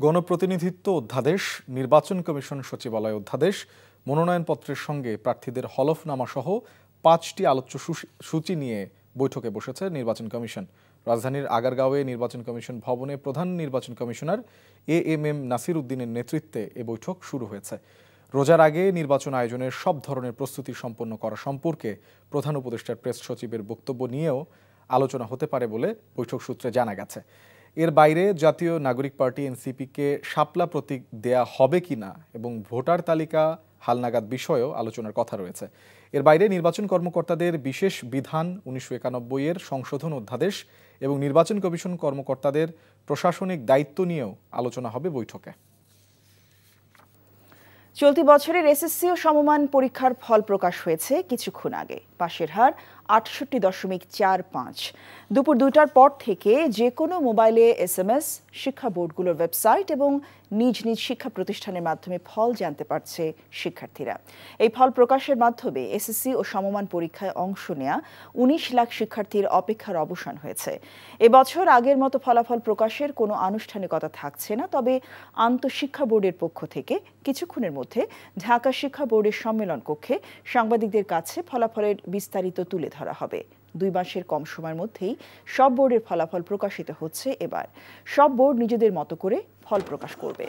গণপ্রতিনিধিত্ব অধ্যাদেশ, নির্বাচন কমিশন সচিবালয় অধ্যাদেশ, মনোনয়নপত্রের সঙ্গে প্রার্থীদের হলফনামা সহ 5টি আলোচ্য সূচি নিয়ে বৈঠকে বসেছে নির্বাচন কমিশন। রাজধানীর আগারগাঁওয়ে নির্বাচন কমিশন ভবনে প্রধান নির্বাচন কমিশনার এএমএম নাসির উদ্দিনের নেতৃত্বে এ বৈঠক শুরু হয়েছে। রোজার আগে নির্বাচন আয়োজনের সব ধরনের প্রস্তুতি সম্পন্ন করা সম্পর্কে প্রধান উপদেষ্টার প্রেস সচিবের বক্তব্য নিয়েও আলোচনা হতে পারে বলে বৈঠক সূত্রে জানা গেছে। এর বাইরে জাতীয় নাগরিক পার্টি এনসিপিকে শাপলা প্রতীক দেয়া হবে কিনা এবং ভোটার তালিকা হালনাগাদ বিষয়েও আলোচনার কথা রয়েছে। এর বাইরে নির্বাচন কর্মকর্তাদের বিশেষ বিধান 1991-এর সংশোধন অধ্যাদেশ এবং নির্বাচন কমিশন কর্মকর্তাদের প্রশাসনিক দায়িত্ব নিয়েও আলোচনা হবে বৈঠকে। চলতি বছরের এসএসসি ও সমমান পরীক্ষার ফল প্রকাশ হয়েছে কিছুক্ষণ আগে। পাশের হার 68.45। দুপুর 2টার পর থেকে যে কোনো মোবাইলে SMS, শিক্ষা বোর্ডগুলোর ওয়েবসাইট এবং নিজ নিজ শিক্ষা প্রতিষ্ঠানের মাধ্যমে ফল জানতে পারছে শিক্ষার্থীরা। এই ফল প্রকাশের মাধ্যমে এসএসসি ও সমমান পরীক্ষায় অংশ নেয়া 19 লাখ শিক্ষার্থীর অপেক্ষার অবসান হয়েছে। এবছর আগের মতো ফলাফল প্রকাশের কোনো আনুষ্ঠানিকতা থাকছে না, তবে আন্তঃশিক্ষা বোর্ডের পক্ষ থেকে কিছুক্ষণের মধ্যে ঢাকা শিক্ষা বোর্ডের সম্মেলন কক্ষে সাংবাদিকদের কাছে ফলাফলের বিস্তারিত তুলে ধরা হবে। 2 মাসের কম সময়ের মধ্যেই সব বোর্ডের ফলাফল প্রকাশিত হচ্ছে। এবার সব বোর্ড নিজেদের মতো করে ফল প্রকাশ করবে।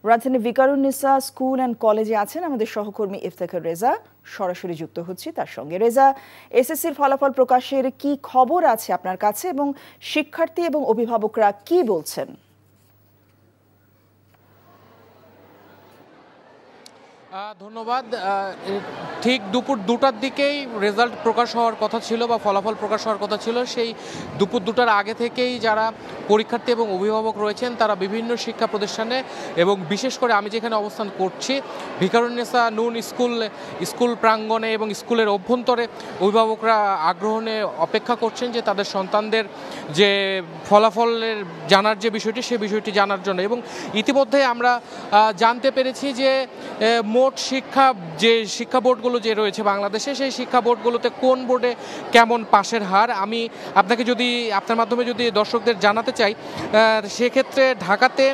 রাজধানী ভিকারুন্নিসা স্কুল অ্যান্ড কলেজে আছেন আমাদের সহকর্মী ইফতেখার রেজা। সরাসরি যুক্ত হচ্ছি তার সঙ্গে। রেজা, এসএসসির ফলাফল প্রকাশের কি খবর আছে আপনার কাছে এবং শিক্ষার্থী এবং অভিভাবকরা কি বলছেন? ধন্যবাদ। ঠিক দুপুর 2টার দিকেই রেজাল্ট প্রকাশ হওয়ার কথা ছিল বা ফলাফল প্রকাশ হওয়ার কথা ছিল। সেই দুপুর 2টার আগে থেকেই যারা পরীক্ষার্থী এবং অভিভাবক রয়েছেন তারা বিভিন্ন শিক্ষা প্রতিষ্ঠানে এবং বিশেষ করে আমি যেখানে অবস্থান করছি ভিকারুন্নিসা নুন স্কুল প্রাঙ্গণে এবং স্কুলের অভ্যন্তরে অভিভাবকরা আগ্রহ নিয়ে অপেক্ষা করছেন যে তাদের সন্তানদের যে ফলাফলের জানার যে বিষয়টি সে বিষয়টি জানার জন্য। এবং ইতিমধ্যে আমরা জানতে পেরেছি যে মোট শিক্ষা বোর্ডগুলো যে রয়েছে বাংলাদেশে সেই শিক্ষা বোর্ডগুলোতে কোন বোর্ডে কেমন পাশের হার আমি আপনাকে আপনার মাধ্যমে যদি দর্শকদের জানাতে চাই, সেক্ষেত্রে ঢাকাতে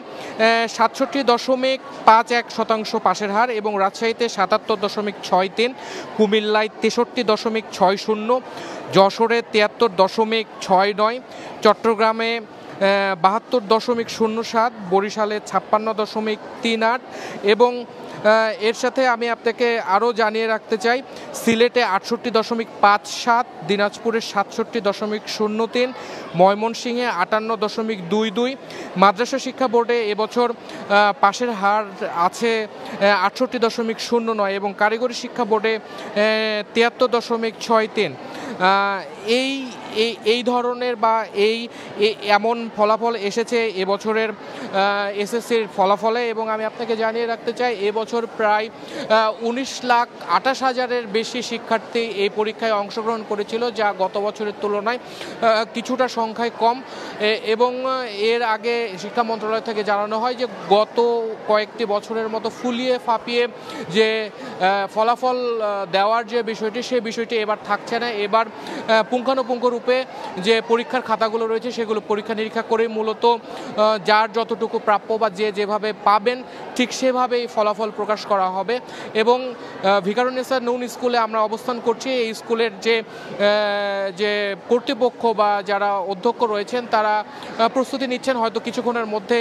67.51% পাশের হার এবং রাজশাহীতে 77.63, কুমিল্লায় 63.60, যশোরে 73.69, চট্টগ্রামে 72.07, বরিশালে 56.38 এবং এর সাথে আমি আপনাকে আরও জানিয়ে রাখতে চাই সিলেটে 68.57, দিনাজপুরে 67.03, ময়মনসিংহে 58.22। মাদ্রাসা শিক্ষা বোর্ডে এবছর পাশের হার আছে 68.09 এবং কারিগরি শিক্ষা বোর্ডে 73.63। এই ধরনের বা এমন ফলাফল এসেছে এবছরের এসএসসির ফলাফলে। এবং আমি আপনাকে জানিয়ে রাখতে চাই এবছর প্রায় 19,28,000-এর বেশি শিক্ষার্থী এই পরীক্ষায় অংশগ্রহণ করেছিল, যা গত বছরের তুলনায় কিছুটা সংখ্যায় কম। এবং এর আগে শিক্ষা মন্ত্রণালয় থেকে জানানো হয় যে গত কয়েকটি বছরের মতো ফুলিয়ে ফাঁপিয়ে যে ফলাফল দেওয়ার যে বিষয়টি সেই বিষয়টি এবার থাকছে না। এবার পুঙ্খানুপুঙ্খ রূপে যে পরীক্ষার খাতাগুলো রয়েছে সেগুলো পরীক্ষা নিরীক্ষা করে মূলত যার যতটুকু প্রাপ্য বা যেভাবে পাবেন ঠিক সেভাবেই ফলাফল প্রকাশ করা হবে। এবং ভিকারুন্নিসা নুন স্কুলে আমরা অবস্থান করছি। এই স্কুলের যে কর্তৃপক্ষ বা যারা অধ্যক্ষ রয়েছেন তারা প্রস্তুতি নিচ্ছেন, হয়তো কিছুক্ষণের মধ্যে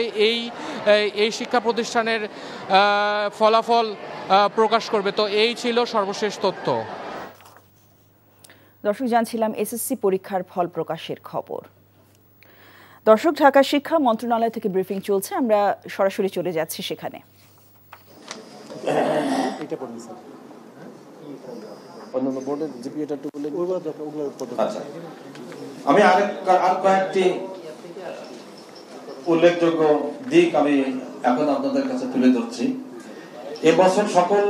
এই শিক্ষা প্রতিষ্ঠানের ফলাফল প্রকাশ করবে। তো এই ছিল সর্বশেষ তথ্য। দর্শক, জানছিলাম এসএসসি পরীক্ষার ফল প্রকাশের খবর। দর্শক, ঢাকা শিক্ষা মন্ত্রণালয় থেকে ব্রিফিং চলছে, আমরা সরাসরি চলে যাচ্ছি সেখানে। আমি আর কয়েকটি উল্লেখযোগ্য দিক আমি এখন আপনাদের কাছে তুলে ধরছি। এবছর সকল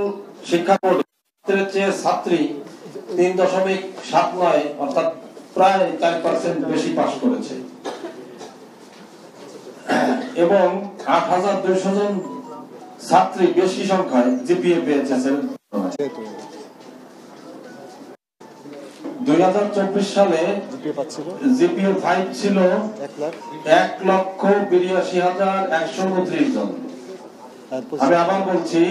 শিক্ষা বোর্ডের চেয়ে ছাত্রী 3.79 অর্থাৎ প্রায় 4% বেশি পাশ করেছে এবং 8,200 জন ছাত্রী বেশি সংখ্যায় জিপিএ পেয়েছে। 2024 সালে জিপিএ 5 ছিল 1,82,129 জন। আমি আবার বলছি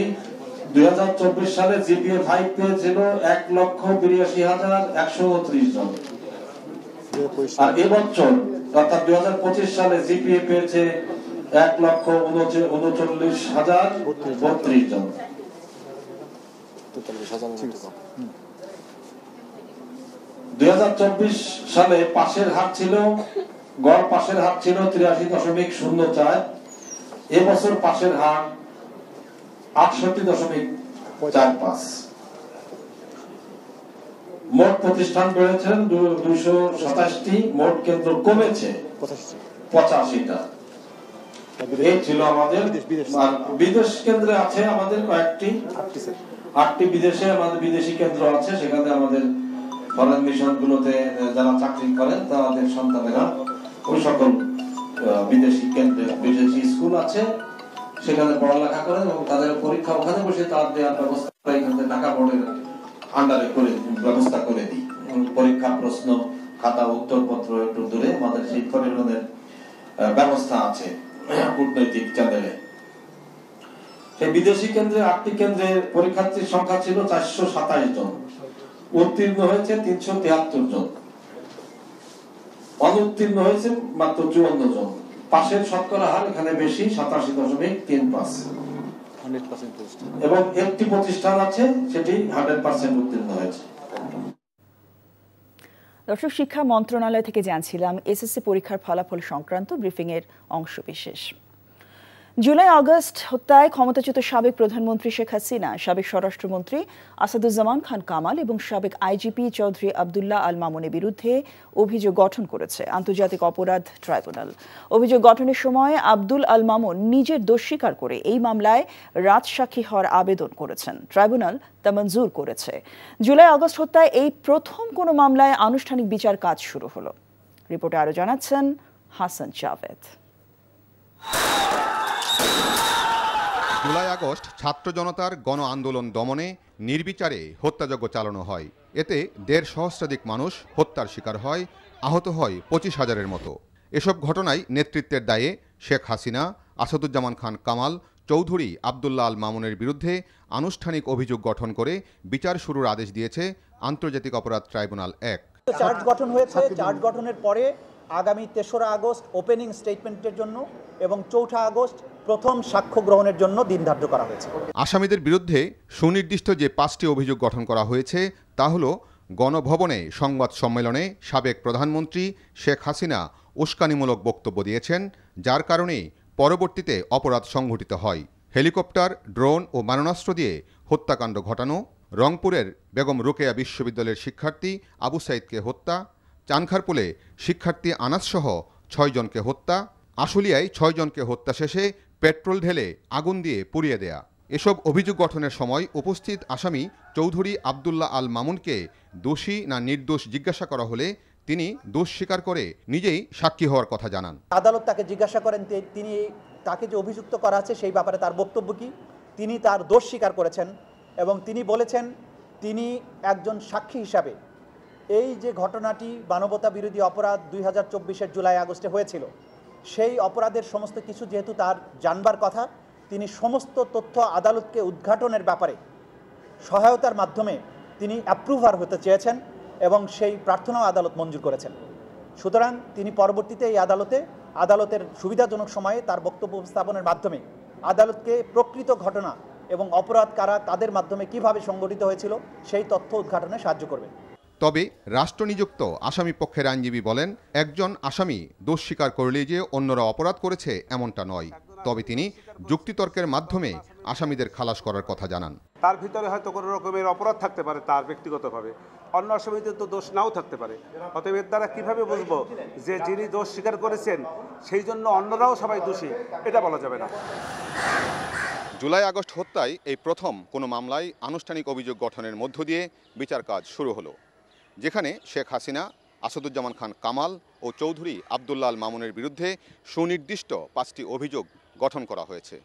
2024 সালে জিপিএ 5 পেয়েছিল 1,82,129 জন। আর এবছর অর্থাৎ 2025 সালে জিপিএ পেয়েছে 1,39,32 জন। 2024 সালে পাশের হার ছিল গড় পাশের হার ছিল 83.04, এবছর পাশের হার 68.45। মোট প্রতিষ্ঠান বেড়েছেন 227টি, মোট কেন্দ্র কমেছে 85টা। এই ছিল আমাদের বিদেশ কেন্দ্রে আছে আমাদের কয়েকটি 8টি বিদেশে আমাদের বিদেশি কেন্দ্র আছে, সেখানে আমাদের ফরেন মিশন গুলোতে যারা চাকরি করেন তাদের সন্তানেরা ওই সকল বিদেশি কেন্দ্রে বিদেশি স্কুল আছে সেখানে পড়ালেখা করেন এবং তাদের পরীক্ষা ওখানে বসে তার দেওয়ার ব্যবস্থা এখানে ঢাকা বোর্ডের আন্ডারে করে ব্যবস্থা করে দিই। পরীক্ষা প্রশ্ন খাতা উত্তরপত্র একটু দূরে আমাদের সেই পরিমাণের ব্যবস্থা আছে কূটনৈতিক চ্যানেলে। সেই বিদেশি কেন্দ্রে 8টি কেন্দ্রের পরীক্ষার্থীর সংখ্যা ছিল 427 জন, উত্তীর্ণ হয়েছে 373 জন, অনুত্তীর্ণ হয়েছে মাত্র 54 জন। পাশের শতকরা হার এখানে বেশি 87.35%, এবং একটি প্রতিষ্ঠান আছে সেটি 100% উত্তীর্ণ হয়েছে। দর্শক, শিক্ষা মন্ত্রণালয় থেকে জানছিলাম এসএসসি পরীক্ষার ফলাফল সংক্রান্ত ব্রিফিং এর অংশবিশেষ। জুলাই আগস্ট হত্যায় ক্ষমতাচ্যুত সাবেক প্রধানমন্ত্রী শেখ হাসিনা, সাবেক স্বরাষ্ট্রমন্ত্রী আসাদুজ্জামান খান কামাল এবং সাবেক আইজিপি চৌধুরী আব্দুল্লাহ আল মামুনের বিরুদ্ধে অভিযোগ গঠন করেছে আন্তর্জাতিক অপরাধ ট্রাইব্যুনাল। অভিযোগ গঠনের সময় আব্দুল আল মামুন নিজের দোষ স্বীকার করে এই মামলায় রাজসাক্ষী হওয়ার আবেদন করেছেন। ট্রাইব্যুনাল তা মঞ্জুর করেছে। জুলাই আগস্ট হত্যায় এই প্রথম কোনো মামলায় আনুষ্ঠানিক বিচার কাজ শুরু হলো। রিপোর্টে আরো জানাচ্ছেন হাসান জাভেদ। জুলাই আগস্ট ছাত্র জনতার গণ আন্দোলন দমনে নির্বিচারে হত্যাযজ্ঞ চালানো হয়। এতে 1.5 সহস্রাধিক মানুষ হত্যার শিকার হয়, আহত হয় 25,000-এর মতো। এসব ঘটনায় নেতৃত্বের দায়ে শেখ হাসিনা, আসাদুজ্জামান খান কামাল, চৌধুরী আব্দুল্লাহ আল মামুনের বিরুদ্ধে আনুষ্ঠানিক অভিযোগ গঠন করে বিচার শুরুর আদেশ দিয়েছে আন্তর্জাতিক অপরাধ ট্রাইব্যুনাল 1। চার্জ গঠন হয়েছে। চার্জ গঠনের পরে আগামী 3রা আগস্ট ওপেনিং স্টেটমেন্টের জন্য এবং 4ঠা আগস্ট প্রথম সাক্ষ্য গ্রহণের জন্য দিন ধার্য করা হয়েছে। আসামিদের বিরুদ্ধে সুনির্দিষ্ট যে 5টি অভিযোগ গঠন করা হয়েছে তা হল গণভবনে সংবাদ সম্মেলনে সাবেক প্রধানমন্ত্রী শেখ হাসিনা উস্কানিমূলক বক্তব্য দিয়েছেন, যার কারণে পরবর্তীতে অপরাধ সংঘটিত হয়। হেলিকপ্টার, ড্রোন ও মারণাস্ত্র দিয়ে হত্যাকাণ্ড ঘটানো, রংপুরের বেগম রোকেয়া বিশ্ববিদ্যালয়ের শিক্ষার্থী আবু সাইদকে হত্যা, চানখারপুলে শিক্ষার্থী আনাসসহ 6 জনকে হত্যা, আশুলিয়ায় 6 জনকে হত্যা শেষে পেট্রোল ঢেলে আগুন দিয়ে পুড়িয়ে দেয়া। এসব অভিযোগ গঠনের সময় উপস্থিত আসামি চৌধুরী আব্দুল্লাহ আল মামুনকে দোষী না নির্দোষ জিজ্ঞাসা করা হলে তিনি দোষ স্বীকার করে নিজেই সাক্ষী হওয়ার কথা জানান। আদালত তাকে জিজ্ঞাসা করেন তিনি তাকে যে অভিযুক্ত করা আছে সেই ব্যাপারে তার বক্তব্য কি। তিনি তার দোষ স্বীকার করেছেন এবং তিনি বলেছেন তিনি একজন সাক্ষী হিসাবে এই যে ঘটনাটি মানবতা বিরোধী অপরাধ 2024-এর জুলাই আগস্টে হয়েছিল, সেই অপরাধের সমস্ত কিছু যেহেতু তার জানবার কথা, তিনি সমস্ত তথ্য আদালতকে উদ্ঘাটনের ব্যাপারে সহায়তার মাধ্যমে তিনি অ্যাপ্রুভার হতে চেয়েছেন এবং সেই প্রার্থনাও আদালত মঞ্জুর করেছেন। সুতরাং তিনি পরবর্তীতে এই আদালতের সুবিধাজনক সময়ে তার বক্তব্য উপস্থাপনের মাধ্যমে আদালতকে প্রকৃত ঘটনা এবং অপরাধ কারা তাদের মাধ্যমে কিভাবে সংগঠিত হয়েছিল সেই তথ্য উদ্ঘাটনে সাহায্য করবে। তবে রাষ্ট্রনিযুক্ত আসামি পক্ষের আইনজীবী বলেন, একজন আসামি দোষ স্বীকার করলেই যে অন্যরা অপরাধ করেছে এমনটা নয়। তবে তিনি যুক্তিতর্কের মাধ্যমে আসামিদের খালাস করার কথা জানান। তার ভিতরে হয়তো কোনো রকমের অপরাধ থাকতে পারে তার ব্যক্তিগতভাবে, অন্য আসামিদের তো দোষ নাও থাকতে পারে। অতএব এর দ্বারা কীভাবে বুঝবো যে যিনি দোষ স্বীকার করেছেন সেই জন্য অন্যরাও সবাই দোষী, এটা বলা যাবে না। জুলাই আগস্ট হত্যায় এই প্রথম কোনো মামলায় আনুষ্ঠানিক অভিযোগ গঠনের মধ্য দিয়ে বিচার কাজ শুরু হলো, যেখানে শেখ হাসিনা, আসাদুজ্জামান খান কামাল ও চৌধুরী আব্দুল্লাহ আল মামুনের বিরুদ্ধে সুনির্দিষ্ট 5টি অভিযোগ গঠন করা হয়েছে।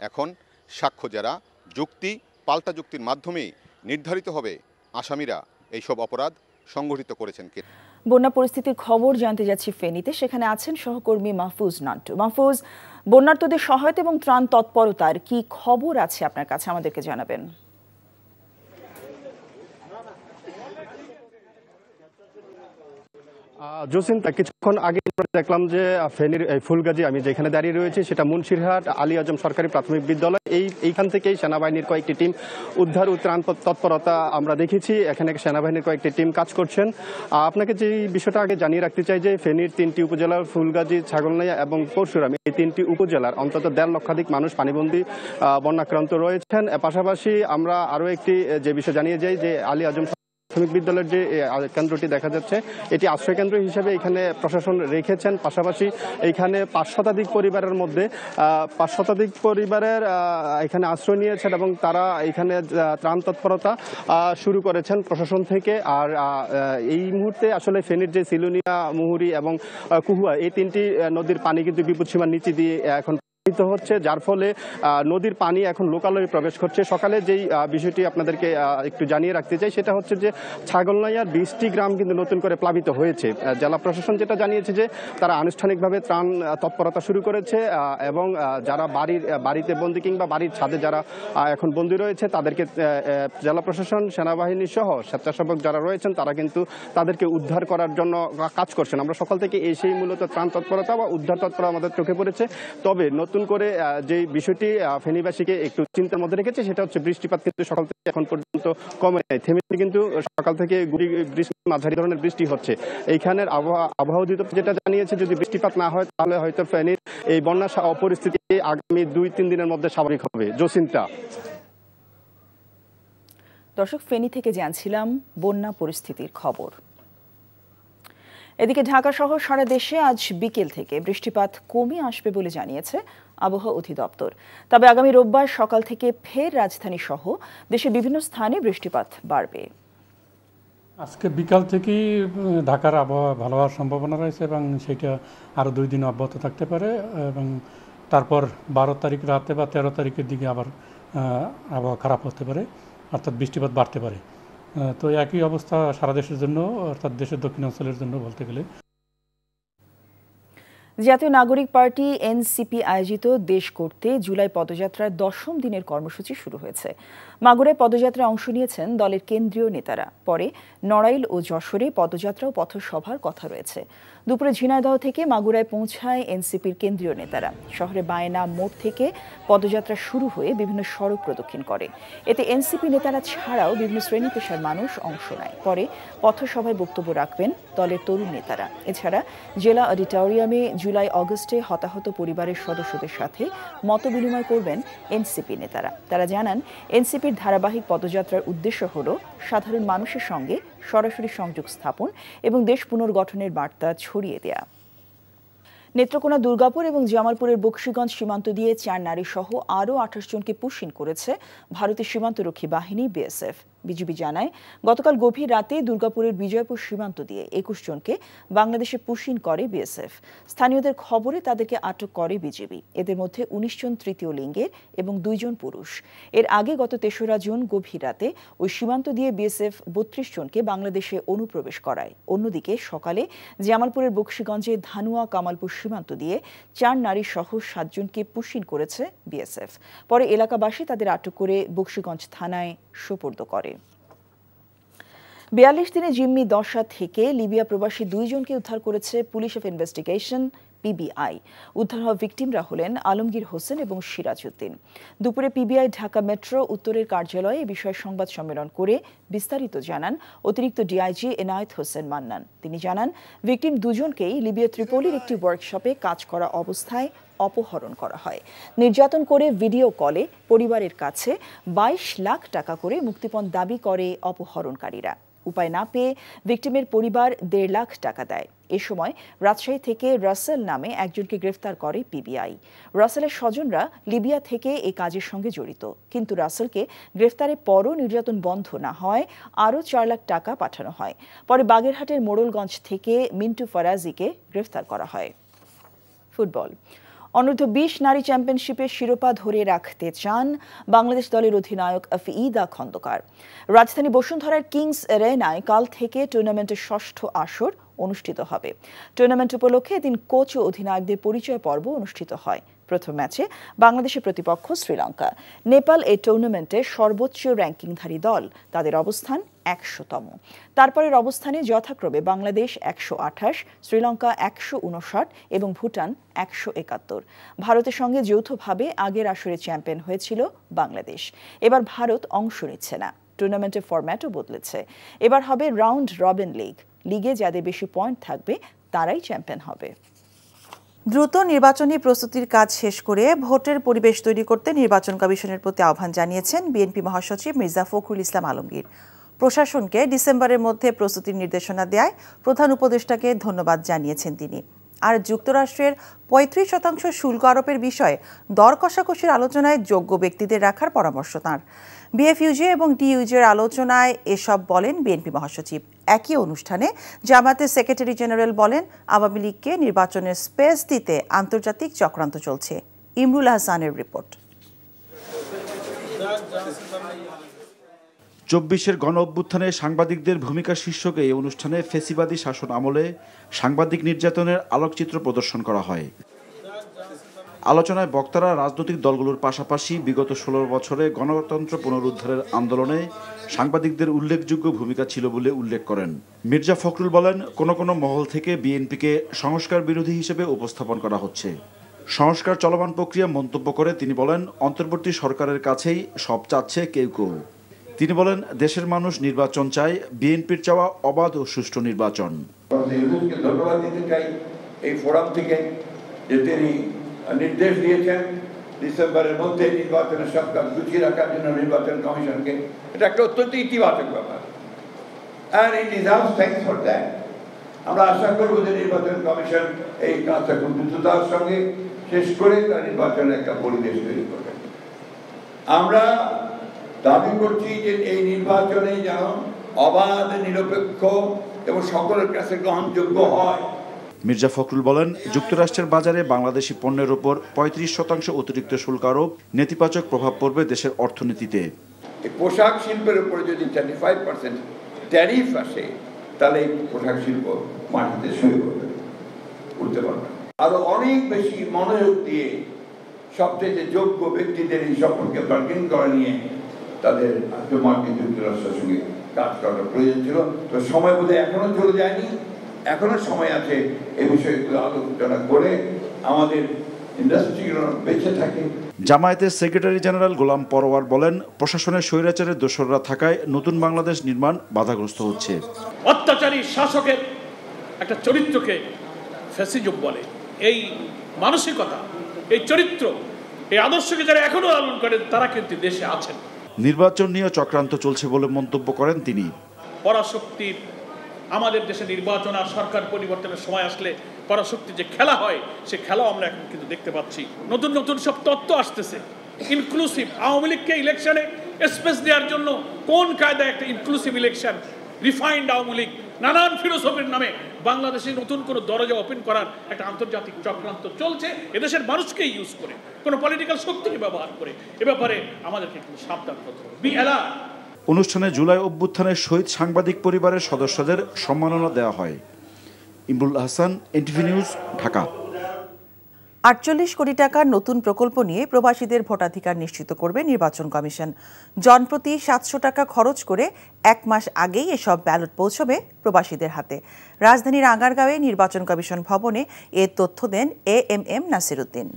এখন সাক্ষ্য জেরা, যুক্তি, পাল্টা যুক্তির মাধ্যমেই নির্ধারিত হবে আসামিরা এইসব অপরাধ সংগঠিত করেছেন কে। বন্যা পরিস্থিতির খবর জানতে যাচ্ছি ফেনীতে। সেখানে আছেন সহকর্মী মাহফুজ নান্টু। মাহফুজ, বন্যার্তদের সহায়তা এবং ত্রাণ তৎপরতার কি খবর আছে আপনার কাছে, আমাদেরকে জানাবেন। জসিন্তা, কিছুক্ষণ আগে দেখলাম যে ফেনীর ফুলগাজী, আমি যেখানে দাঁড়িয়ে রয়েছি সেটা মুন্সিরহাট আলী আজম সরকারি প্রাথমিক বিদ্যালয়। এইখান থেকেই সেনাবাহিনীর কয়েকটি টিম উদ্ধার ও ত্রাণ তৎপরতা আমরা দেখেছি। এখানে সেনাবাহিনীর কয়েকটি টিম কাজ করছেন। আপনাকে যে বিষয়টা আগে জানিয়ে রাখতে চাই যে ফেনীর 3টি উপজেলার ফুলগাজী, ছাগলনাইয়া এবং পরশুরাম, এই 3টি উপজেলার অন্তত 1.5 লক্ষাধিক মানুষ পানিবন্দী বন্যাক্রান্ত রয়েছেন। পাশাপাশি আমরা আরও একটি যে বিষয় জানিয়ে যাই যে আলী আজম প্রাথমিক বিদ্যালয়ের যে কেন্দ্রটি দেখা যাচ্ছে এটি আশ্রয় কেন্দ্র হিসেবে এখানে প্রশাসন রেখেছেন। পাশাপাশি এইখানে 5 শতাধিক পরিবারের মধ্যে 5 শতাধিক পরিবারের এখানে আশ্রয় নিয়েছেন এবং তারা এখানে ত্রাণ তৎপরতা শুরু করেছেন প্রশাসন থেকে। আর এই মুহূর্তে আসলে ফেনীর যে সিলোনিয়া, মুহুরী এবং কুহুয়া এই 3টি নদীর পানি কিন্তু বিপদসীমার নিচে দিয়ে এখন হচ্ছে, যার ফলে নদীর পানি এখন লোকালয়ে প্রবেশ করছে। সকালে যেই বিষয়টি আপনাদেরকে একটু জানিয়ে রাখতে চাই সেটা হচ্ছে যে ছাগলনাইয়ার 20টি গ্রাম কিন্তু নতুন করে প্লাবিত হয়েছে। জেলা প্রশাসন যেটা জানিয়েছে যে তারা আনুষ্ঠানিকভাবে ত্রাণ তৎপরতা শুরু করেছে এবং যারা বাড়িতে বন্দী কিংবা বাড়ির ছাদে যারা এখন বন্দী রয়েছে তাদেরকে জেলা প্রশাসন, সেনাবাহিনী সহ স্বেচ্ছাসেবক যারা রয়েছেন তারা কিন্তু তাদেরকে উদ্ধার করার জন্য কাজ করছেন। আমরা সকাল থেকে এসেই মূলত ত্রাণ তৎপরতা বা উদ্ধার তৎপরতা আমাদের চোখে পড়েছে। তবে নতুন করে যে বিষয়টি ফেনীবাসীকে একটু চিন্তার মধ্যে রেখেছে সেটা হচ্ছে বৃষ্টিপাত কিন্তু সকাল থেকে এখন পর্যন্ত কমে নাই, থেমেছে, কিন্তু সকাল থেকে মাঝারি ধরনের বৃষ্টি হচ্ছে। এইখানের আবহাওয়া অধিদপ্তর যেটা জানিয়েছে যদি বৃষ্টিপাত না হয় তাহলে হয়তো ফেনীর এই বন্যা পরিস্থিতি আগামী 2-3 দিনের মধ্যে স্বাভাবিক হবে। জসিন্তা। দর্শক, ফেনী থেকে জানছিলাম বন্যা পরিস্থিতির খবর। এদিকে ঢাকা সহ সারা দেশে আজ বিকেল থেকে বৃষ্টিপাত কমে আসবে বলে জানিয়েছে আবহাওয়া অধিদপ্তর। তবে আগামী রোববার সকাল থেকে ফের রাজধানী সহ দেশের বিভিন্ন স্থানে বৃষ্টিপাত বাড়বে। আজকে বিকাল থেকেই ঢাকার আবহাওয়া ভালো হওয়ার সম্ভাবনা রয়েছে এবং সেটা আরও 2 দিন অব্যাহত থাকতে পারে এবং তারপর 12 তারিখ রাতে বা 13 তারিখের দিকে আবার আবহাওয়া খারাপ হতে পারে, অর্থাৎ বৃষ্টিপাত বাড়তে পারে। তো একই অবস্থা সারা দেশের জন্য, অর্থাৎ দেশের দক্ষিণাঞ্চলের জন্য বলতে গেলে। জাতীয় নাগরিক পার্টি এনসিপি আয়োজিত দেশ করতে জুলাই পদযাত্রার 10ম দিনের কর্মসূচি শুরু হয়েছে। মাগুরায় পদযাত্রায় অংশ নিয়েছেন দলের কেন্দ্রীয় নেতারা। পরে নড়াইল ও যশোরে পদযাত্রা ও পথসভার কথা রয়েছে। দুপুরে ঝিনাইদহ থেকে মাগুরায় পৌঁছায় এনসিপির কেন্দ্রীয় নেতারা। শহরে বায়না মোড় থেকে পদযাত্রা শুরু হয়ে বিভিন্ন সড়ক প্রদক্ষিণ করে। এতে এনসিপি নেতারা ছাড়াও বিভিন্ন শ্রেণী পেশার মানুষ অংশ নেয়। পরে পথসভায় বক্তব্য রাখবেন দলের তরুণ নেতারা। এছাড়া জেলা অডিটোরিয়ামে জুলাই আগস্টে হতাহত পরিবারের সদস্যদের সাথে মতবিনিময় করবেন এনসিপি নেতারা। তারা জানান, এনসিপির ধারাবাহিক পদযাত্রার উদ্দেশ্য হল সাধারণ মানুষের সঙ্গে সরাসরি সংযোগ স্থাপন এবং দেশ পুনর্গঠনের বার্তা ছড়িয়ে দেয়া। নেত্রকোনা, দুর্গাপুর এবং জামালপুরের বকশীগঞ্জ সীমান্ত দিয়ে 4 নারী সহ আরও 28 জনকে পুশিন করেছে ভারতের সীমান্তরক্ষী বাহিনী বিএসএফ। বিজিবি জানায়, গতকাল গভীর রাতে দুর্গাপুরের বিজয়পুর সীমান্ত দিয়ে 21 জনকে বাংলাদেশে পুশিন করে বিএসএফ। স্থানীয়দের খবরে তাদেরকে আটক করে বিজিবি। এদের মধ্যে 19 জন তৃতীয় লিঙ্গের এবং 2 জন পুরুষ। এর আগে গত 3রা জুন গভীর রাতে ওই সীমান্ত দিয়ে বিএসএফ 32 জনকে বাংলাদেশে অনুপ্রবেশ করায়। অন্যদিকে সকালে জামালপুরের বকশীগঞ্জে ধানুয়া কামালপুর সীমান্ত দিয়ে 4 নারী সহ 7 জনকে পুশিন করেছে বিএসএফ। পরে এলাকাবাসী তাদের আটক করে বকশীগঞ্জ থানায় সোপর্দ করে। 42 দিনে জিম্মি দশা থেকে লিবিয়া প্রবাসী 2 জনকে উদ্ধার করেছে পুলিশ অফ ইনভেস্টিগেশন পিবিআই। উদ্ধার হওয়া ভিকটিমরা হলেন আলমগীর হোসেন এবং সিরাজ উদ্দিন। দুপুরে পিবিআই ঢাকা মেট্রো উত্তরের কার্যালয়ে এ বিষয়ে সংবাদ সম্মেলন করে বিস্তারিত জানান অতিরিক্ত ডিআইজি এনায়েত হোসেন মান্নান। তিনি জানান, ভিকটিম 2 জনকেই লিবিয়া ত্রিপোলির একটি ওয়ার্কশপে কাজ করা অবস্থায় অপহরণ করা হয়। নির্যাতন করে ভিডিও কলে পরিবারের কাছে 22 লাখ টাকা করে মুক্তিপণ দাবি করে অপহরণকারীরা। উপায় না পেয়ে ভিকটিমের পরিবার 1.5 লাখ টাকা দেয়। এ সময় রাজশাহী থেকে রাসেল নামে একজনকে গ্রেফতার করে পিবিআই। রাসেলের স্বজনরা লিবিয়া থেকে এই কাজের সঙ্গে জড়িত, কিন্তু রাসেলকে গ্রেফতারের পরও নির্যাতন বন্ধ না হয় আরও 4 লাখ টাকা পাঠানো হয়। পরে বাগেরহাটের মোড়লগঞ্জ থেকে মিন্টু ফরাজিকে গ্রেফতার করা হয়। ফুটবল। অনূর্ধ্ব 20 নারী চ্যাম্পিয়নশিপের শিরোপা ধরে রাখতে চান বাংলাদেশ দলের অধিনায়ক আফিদা খন্দকার। রাজধানী বসুন্ধরার কিংস এরেনায় কাল থেকে টুর্নামেন্টের 6ষ্ঠ আসর অনুষ্ঠিত হবে। টুর্নামেন্ট উপলক্ষে এদিন কোচ ও অধিনায়কদের পরিচয় পর্ব অনুষ্ঠিত হয়। প্রথম ম্যাচে বাংলাদেশের প্রতিপক্ষ শ্রীলঙ্কা। নেপাল এই টুর্নামেন্টে সর্বোচ্চ র্যাঙ্কিংধারী দল, তাদের অবস্থান 100তম। তারপরের অবস্থানে যথাক্রমে বাংলাদেশ 128, শ্রীলঙ্কা 159 এবং ভুটান 171। ভারতের সঙ্গে যৌথভাবে আগের আসরে চ্যাম্পিয়ন হয়েছিল বাংলাদেশ। এবার ভারত অংশ নিচ্ছে না। টুর্নামেন্টের ফরম্যাটও বদলেছে। এবার হবে রাউন্ড রবিন লিগ। লিগে যাদের বেশি পয়েন্ট থাকবে তারাই চ্যাম্পিয়ন হবে। দ্রুত নির্বাচনী প্রস্তুতির কাজ শেষ করে ভোটের পরিবেশ তৈরি করতে নির্বাচন কমিশনের প্রতি আহ্বান জানিয়েছেন বিএনপি মহাসচিব মির্জা ফখরুল ইসলাম আলমগীর। প্রশাসনকে ডিসেম্বরের মধ্যে প্রস্তুতির নির্দেশনা দেয় প্রধান উপদেষ্টাকে ধন্যবাদ জানিয়েছেন তিনি। আর যুক্তরাষ্ট্রের ৩৫% শুল্ক আরোপের বিষয়ে দর কষাকষির আলোচনায় যোগ্য ব্যক্তিদের রাখার পরামর্শ তাঁর। বিএফইউজে এবং ডিইউজের আলোচনায় এসব বলেন বিএনপি মহাসচিব। একই অনুষ্ঠানে জামায়াতের সেক্রেটারি জেনারেল বলেন, আওয়ামী লীগকে নির্বাচনের স্পেস দিতে আন্তর্জাতিক চক্রান্ত চলছে। ইমরুল হাসানের রিপোর্ট। ২৪-এর গণ অভ্যুত্থানে সাংবাদিকদের ভূমিকা শীর্ষকে এই অনুষ্ঠানে ফেসিবাদী শাসন আমলে সাংবাদিক নির্যাতনের আলোকচিত্র প্রদর্শন করা হয়। আলোচনায় বক্তারা রাজনৈতিক দলগুলোর পাশাপাশি বিগত ১৬ বছরে গণতন্ত্র পুনরুদ্ধারের আন্দোলনে সাংবাদিকদের উল্লেখযোগ্য ভূমিকা ছিল বলে উল্লেখ করেন। মির্জা ফখরুল বলেন, কোন কোন মহল থেকে বিএনপিকে সংস্কার বিরোধী হিসেবে উপস্থাপন করা হচ্ছে। সংস্কার চলমান প্রক্রিয়া মন্তব্য করে তিনি বলেন, অন্তর্বর্তী সরকারের কাছেই সব চাচ্ছে কেউ কেউ। তিনি বলেন, দেশের মানুষ নির্বাচন চায়, বিএনপির চাওয়া অবাধ ও সুষ্ঠু নির্বাচন। ধন্যবাদ দিতে চাই এই ফোরাম থেকে যে তিনি নির্দেশ দিয়েছেন ডিসেম্বরের মধ্যে নির্বাচনের সব কাজ গুছিয়ে রাখার জন্য নির্বাচন কমিশনকে। এটা একটা অত্যন্ত ইতিবাচক ব্যাপার। And it deserves thanks for that. আমরা আশা করব যে নির্বাচন কমিশন এই কাজটা খুব দ্রুততার সঙ্গে শেষ করে তার নির্বাচনের একটা পরিবেশ তৈরি করবে। আমরা দাবি করছি যে এই নির্বাচনে যেন অবাধ, নিরপেক্ষ এবং সকলের কাছে গ্রহণযোগ্য হয়। মির্জা ফখরুল বলেন, যুক্তরাষ্ট্রের বাজারে বাংলাদেশি পণ্যের উপর ৩৫% অতিরিক্ত শুল্ক আরোপ নেতিবাচক প্রভাব পড়বে দেশের অর্থনীতিতে। এই পোশাক শিল্পের উপরে যদি 35% ট্যারিফ আসে, তাহলে এই পোশাক শিল্প মাটিতে শুয়ে পড়বে, উঠতে পারবে। আরো অনেক বেশি মনোযোগ দিয়ে সবচেয়ে যোগ্য ব্যক্তিদের এই সম্পর্কে বার্গেন করে নিয়ে তাদের মার্কিন যুক্তরাষ্ট্রের সঙ্গে কাজ করার প্রয়োজন ছিল। তো সময় বোধহয় এখনো চলে যায়নি, এখনো সময় আছে এই বিষয়গুলো আলোচনা করে আমাদের ইন্ডাস্ট্রিগুলো বেঁচে থাকে। জামায়াতের সেক্রেটারি জেনারেল গোলাম পরোয়ার বলেন, প্রশাসনের স্বৈরাচারের দোসররা থাকায় নতুন বাংলাদেশ নির্মাণ বাধাগ্রস্ত হচ্ছে। অত্যাচারী শাসকের একটা চরিত্রকে ফ্যাসিজম বলে। এই মানসিকতা, এই চরিত্র, এই আদর্শকে যারা এখনো লালন করেন তারা কিন্তু দেশে আছেন। নির্বাচন নিয়ে চক্রান্ত চলছে বলে মন্তব্য করেন তিনি। পরাশক্তির আমাদের দেশে নির্বাচন আর সরকার পরিবর্তনের সময় আসলে পরাশক্তির যে খেলা হয় সে খেলাও আমরা এখন কিন্তু দেখতে পাচ্ছি। নতুন নতুন সব তত্ত্ব আসতেছে, ইনক্লুসিভ। আওয়ামী লীগকে ইলেকশনে স্পেস দেওয়ার জন্য কোন কায়দায় একটা inclusive election, refined Awami League, নানান ফিলোসফির নামে বাংলাদেশে নতুন কোনো দরজা ওপেন করার একটা আন্তর্জাতিক চক্রান্ত চলছে, এদেশের মানুষকেই ইউজ করে, কোনো পলিটিক্যাল শক্তিকে ব্যবহার করে। এ ব্যাপারে আমাদেরকে কিন্তু সাবধান হতে হবে। Be alert. অনুষ্ঠানে জুলাই অভ্যুত্থানের শহীদ সাংবাদিক পরিবারের সদস্যদের সম্মাননা দেওয়া হয়। Imrul Hasan, NTV news, Dhaka. ৪৮ কোটি টাকার নতুন প্রকল্প নিয়ে প্রবাসীদের ভোটাধিকার নিশ্চিত করবে নির্বাচন কমিশন। জনপ্রতি ৭০০ টাকা খরচ করে ১ মাস আগেই এসব ব্যালট পৌঁছবে প্রবাসীদের হাতে। রাজধানীর আগারগাঁওয়ে নির্বাচন কমিশন ভবনে এ তথ্য দেন এএমএম নাসিরউদ্দিন।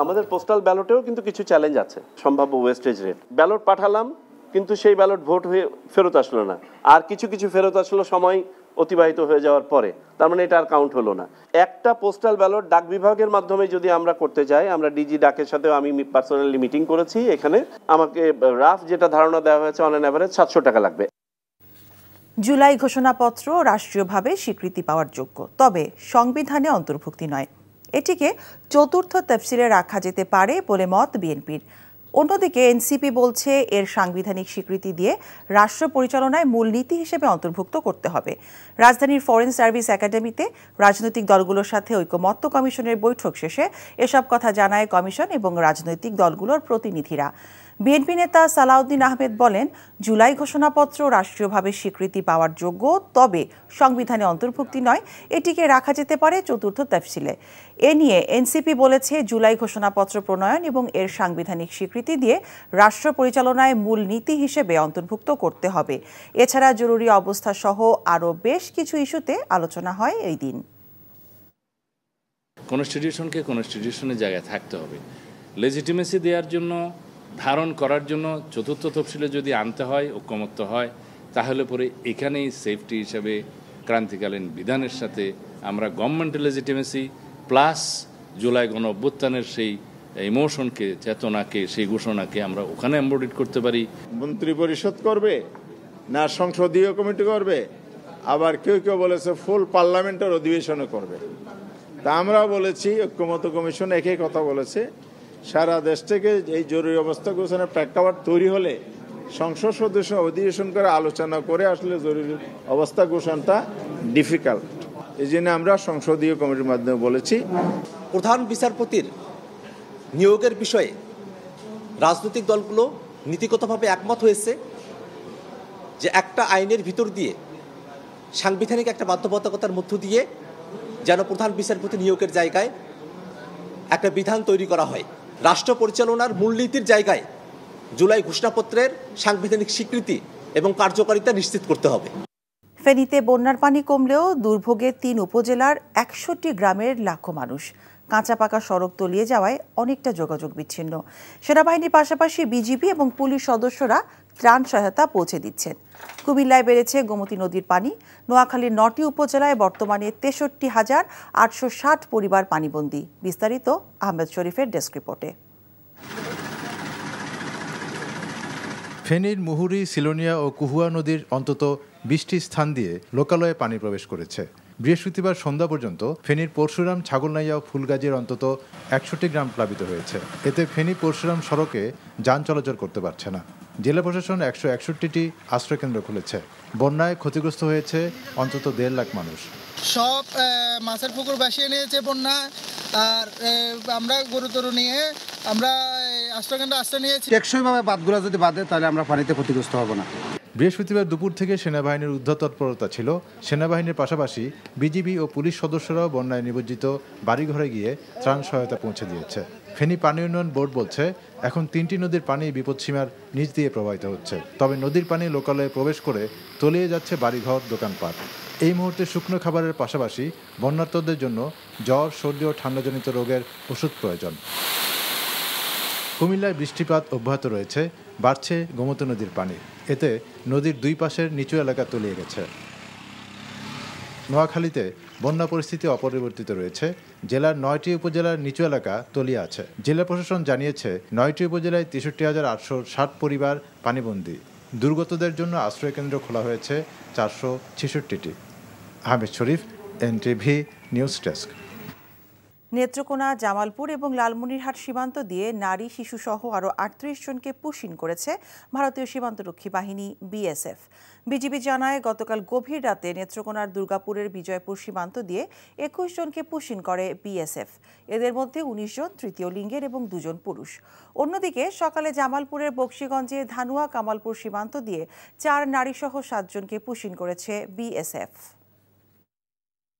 আমাদের পোস্টাল ব্যালটেও কিন্তু কিছু চ্যালেঞ্জ আছে। সম্ভাব্য ওয়েস্টেজ রেট, ব্যালট পাঠালাম কিন্তু সেই ব্যালট ভোট হয়ে ফেরত আসলো না, আর কিছু কিছু ফেরত আসলো সময় অতিবাহিত হয়ে যাওয়ার পরে, তার মানে এটা আর কাউন্ট হলো না। একটা পোস্টাল ব্যালট ডাক বিভাগের মাধ্যমে যদি আমরা করতে যাই, আমরা ডিজি ডাকের সাথেও আমি পার্সোনালি মিটিং করেছি, এখানে আমাকে রাফ যেটা ধারণা দেওয়া হয়েছে অন অ্যান এভারেজ ৭০০ টাকা লাগবে। জুলাই ঘোষণাপত্র রাষ্ট্রীয়ভাবে স্বীকৃতি পাওয়ার যোগ্য, তবে সংবিধানে অন্তর্ভুক্তি নয়। এটিকে চতুর্থ তফসিলে রাখা যেতে পারে বলে মত বিএনপির। অন্যদিকে এনসিপি বলছে এর সাংবিধানিক স্বীকৃতি দিয়ে রাষ্ট্র পরিচালনায় মূলনীতি হিসেবে অন্তর্ভুক্ত করতে হবে। রাজধানীর ফরেন সার্ভিস একাডেমিতে রাজনৈতিক দলগুলোর সাথে ঐকমত্য কমিশনের বৈঠক শেষে এসব কথা জানায় কমিশন এবং রাজনৈতিক দলগুলোর প্রতিনিধিরা। বিএনপি নেতা সালাউদ্দিন আহমেদ বলেন, জুলাই ঘোষণাপত্র রাষ্ট্রীয়ভাবে স্বীকৃতি পাওয়ার যোগ্য, তবে সংবিধানে অন্তর্ভুক্তি নয়, এটিকে রাখা যেতে পারে চতুর্থ তফসিলে। এ নিয়ে এনসিপি বলেছে, জুলাই ঘোষণাপত্র প্রণয়ন এবং এর সাংবিধানিক স্বীকৃতি দিয়ে রাষ্ট্র পরিচালনায় মূল নীতি হিসেবে অন্তর্ভুক্ত করতে হবে। এছাড়া জরুরি অবস্থা সহ আরও বেশ কিছু ইস্যুতে আলোচনা হয় এই দিন। কনস্টিটিউশনকে কনস্টিটিউশনের জায়গায় থাকতে হবে। লেজিটিমেসি দেওয়ার জন্য, ধারণ করার জন্য চতুর্থ তফসিলে যদি আনতে হয়, ঐকমত্য হয়, তাহলে পরে এখানেই সেফটি হিসাবে ক্রান্তিকালীন বিধানের সাথে আমরা গভর্নমেন্টের লেজিটিমেসি প্লাস জুলাই গণ অভ্যুত্থানের সেই ইমোশনকে, চেতনাকে, সেই ঘোষণাকে আমরা ওখানে এমবডিড করতে পারি। মন্ত্রী পরিষদ করবে না সংসদীয় কমিটি করবে, আবার কেউ কেউ বলেছে ফুল পার্লামেন্টের অধিবেশনে করবে। তা আমরা বলেছি, ঐক্যমত্য কমিশন একই কথা বলেছে, সারা দেশ থেকে এই জরুরি অবস্থা ঘোষণার প্রেক্ষাপট তৈরি হলে সংসদ সদস্য অধিবেশন করে আলোচনা করে আসলে জরুরি অবস্থা ঘোষণাটা ডিফিকাল্ট। এই জন্য আমরা সংসদীয় কমিটির মাধ্যমে বলেছি। প্রধান বিচারপতির নিয়োগের বিষয়ে রাজনৈতিক দলগুলো নীতিগতভাবে একমত হয়েছে যে একটা আইনের ভিতর দিয়ে, সাংবিধানিক একটা বাধ্যবাধকতার মধ্য দিয়ে যেন প্রধান বিচারপতি নিয়োগের জায়গায় একটা বিধান তৈরি করা হয়। রাষ্ট্র পরিচালনার মূলনীতির জায়গায় জুলাই ঘোষণাপত্রের সাংবিধানিক স্বীকৃতি এবং কার্যকারিতা নিশ্চিত করতে হবে। ফেনীতে বন্যার পানি কমলেও দুর্ভোগে ৩ উপজেলার ৬১ গ্রামের লাখো মানুষ। কাঁচা পাকা সড়ক তলিয়ে যাওয়ায় অনেকটা যোগাযোগ বিচ্ছিন্ন। সেনাবাহিনীর পাশাপাশি বিজিবি এবং পুলিশ সদস্যরা ত্রাণ সহায়তা পৌঁছে দিচ্ছেন। কুমিল্লায় বেড়েছে গোমতী নদীর পানি। নোয়াখালীর ৯টি উপজেলায় বর্তমানে ৬৩,৮৬০ পরিবার পানিবন্দী। বিস্তারিত আহমেদ শরীফের ডেস্ক রিপোর্টে। ফেনীর মুহুরী, সিলোনিয়া ও কুহুয়া নদীর অন্তত ২০টি স্থান দিয়ে লোকালয়ে পানি প্রবেশ করেছে। বৃহস্পতিবার সন্ধ্যা পর্যন্ত ফেনীর পরশুরাম, ছাগলনাইয়া ও ফুলগাজীর অন্তত ৬১ গ্রাম প্লাবিত হয়েছে। এতে ফেনী পরশুরাম সড়কে যান চলাচল করতে পারছে না। জেলা প্রশাসন ১৬১টি আশ্রয়কেন্দ্র খুলেছে। বন্যায় ক্ষতিগ্রস্ত হয়েছে অন্তত ১.৫ লাখ মানুষ। সব মাছের পুকুর ভাসিয়ে নিয়েছে বন্যা, আর আমরা গুরুতর নিয়ে আমরা আশ্রয়কেন্দ্রে আশ্রয় নিয়েছি। টেকসইভাবে বাঁধগুলো যদি বাঁধে তাহলে আমরা পানিতে ক্ষতিগ্রস্ত হব না। বৃহস্পতিবার দুপুর থেকে সেনাবাহিনীর উদ্ধার তৎপরতা ছিল। সেনাবাহিনীর পাশাপাশি বিজিবি ও পুলিশ সদস্যরাও বন্যায় নিমজ্জিত বাড়িঘরে গিয়ে ত্রাণ সহায়তা পৌঁছে দিয়েছে। ফেনী পানি উন্নয়ন বোর্ড বলছে, এখন ৩টি নদীর পানি বিপদসীমার নিচ দিয়ে প্রবাহিত হচ্ছে। তবে নদীর পানি লোকালয়ে প্রবেশ করে তলিয়ে যাচ্ছে বাড়িঘর, দোকানপাট। এই মুহূর্তে শুকনো খাবারের পাশাপাশি বন্যার্তদের জন্য জ্বর, সর্দি ও ঠান্ডাজনিত রোগের ওষুধ প্রয়োজন। কুমিল্লায় বৃষ্টিপাত অব্যাহত রয়েছে, বাড়ছে গোমতী নদীর পানি। এতে নদীর দুই পাশের নিচু এলাকা তলিয়ে গেছে। নোয়াখালীতে বন্যা পরিস্থিতি অপরিবর্তিত রয়েছে। জেলার ৯টি উপজেলার নিচু এলাকা তলিয়ে আছে। জেলা প্রশাসন জানিয়েছে 9টি উপজেলায় ৬৩,৮৬০ পরিবার পানিবন্দী। দুর্গতদের জন্য আশ্রয়কেন্দ্র খোলা হয়েছে ৪৬৬টি। Ahmed Sharif, NTV news desk. Netrokona, Jamalpur এবং লালমনিরহাট সীমান্ত দিয়ে নারী, শিশুসহ আরও ৩৮ জনকে পুশিন করেছে ভারতীয় সীমান্তরক্ষী বাহিনী বিএসএফ। বিজিবি জানায়, গতকাল গভীর রাতে নেত্রকোনার দুর্গাপুরের বিজয়পুর সীমান্ত দিয়ে ২১ জনকে পুশিন করে বিএসএফ। এদের মধ্যে ১৯ জন তৃতীয় লিঙ্গের এবং ২ জন পুরুষ। অন্যদিকে সকালে জামালপুরের বক্সিগঞ্জে ধানুয়া কামালপুর সীমান্ত দিয়ে ৪ নারীসহ ৭ জনকে পুশিন করেছে বিএসএফ।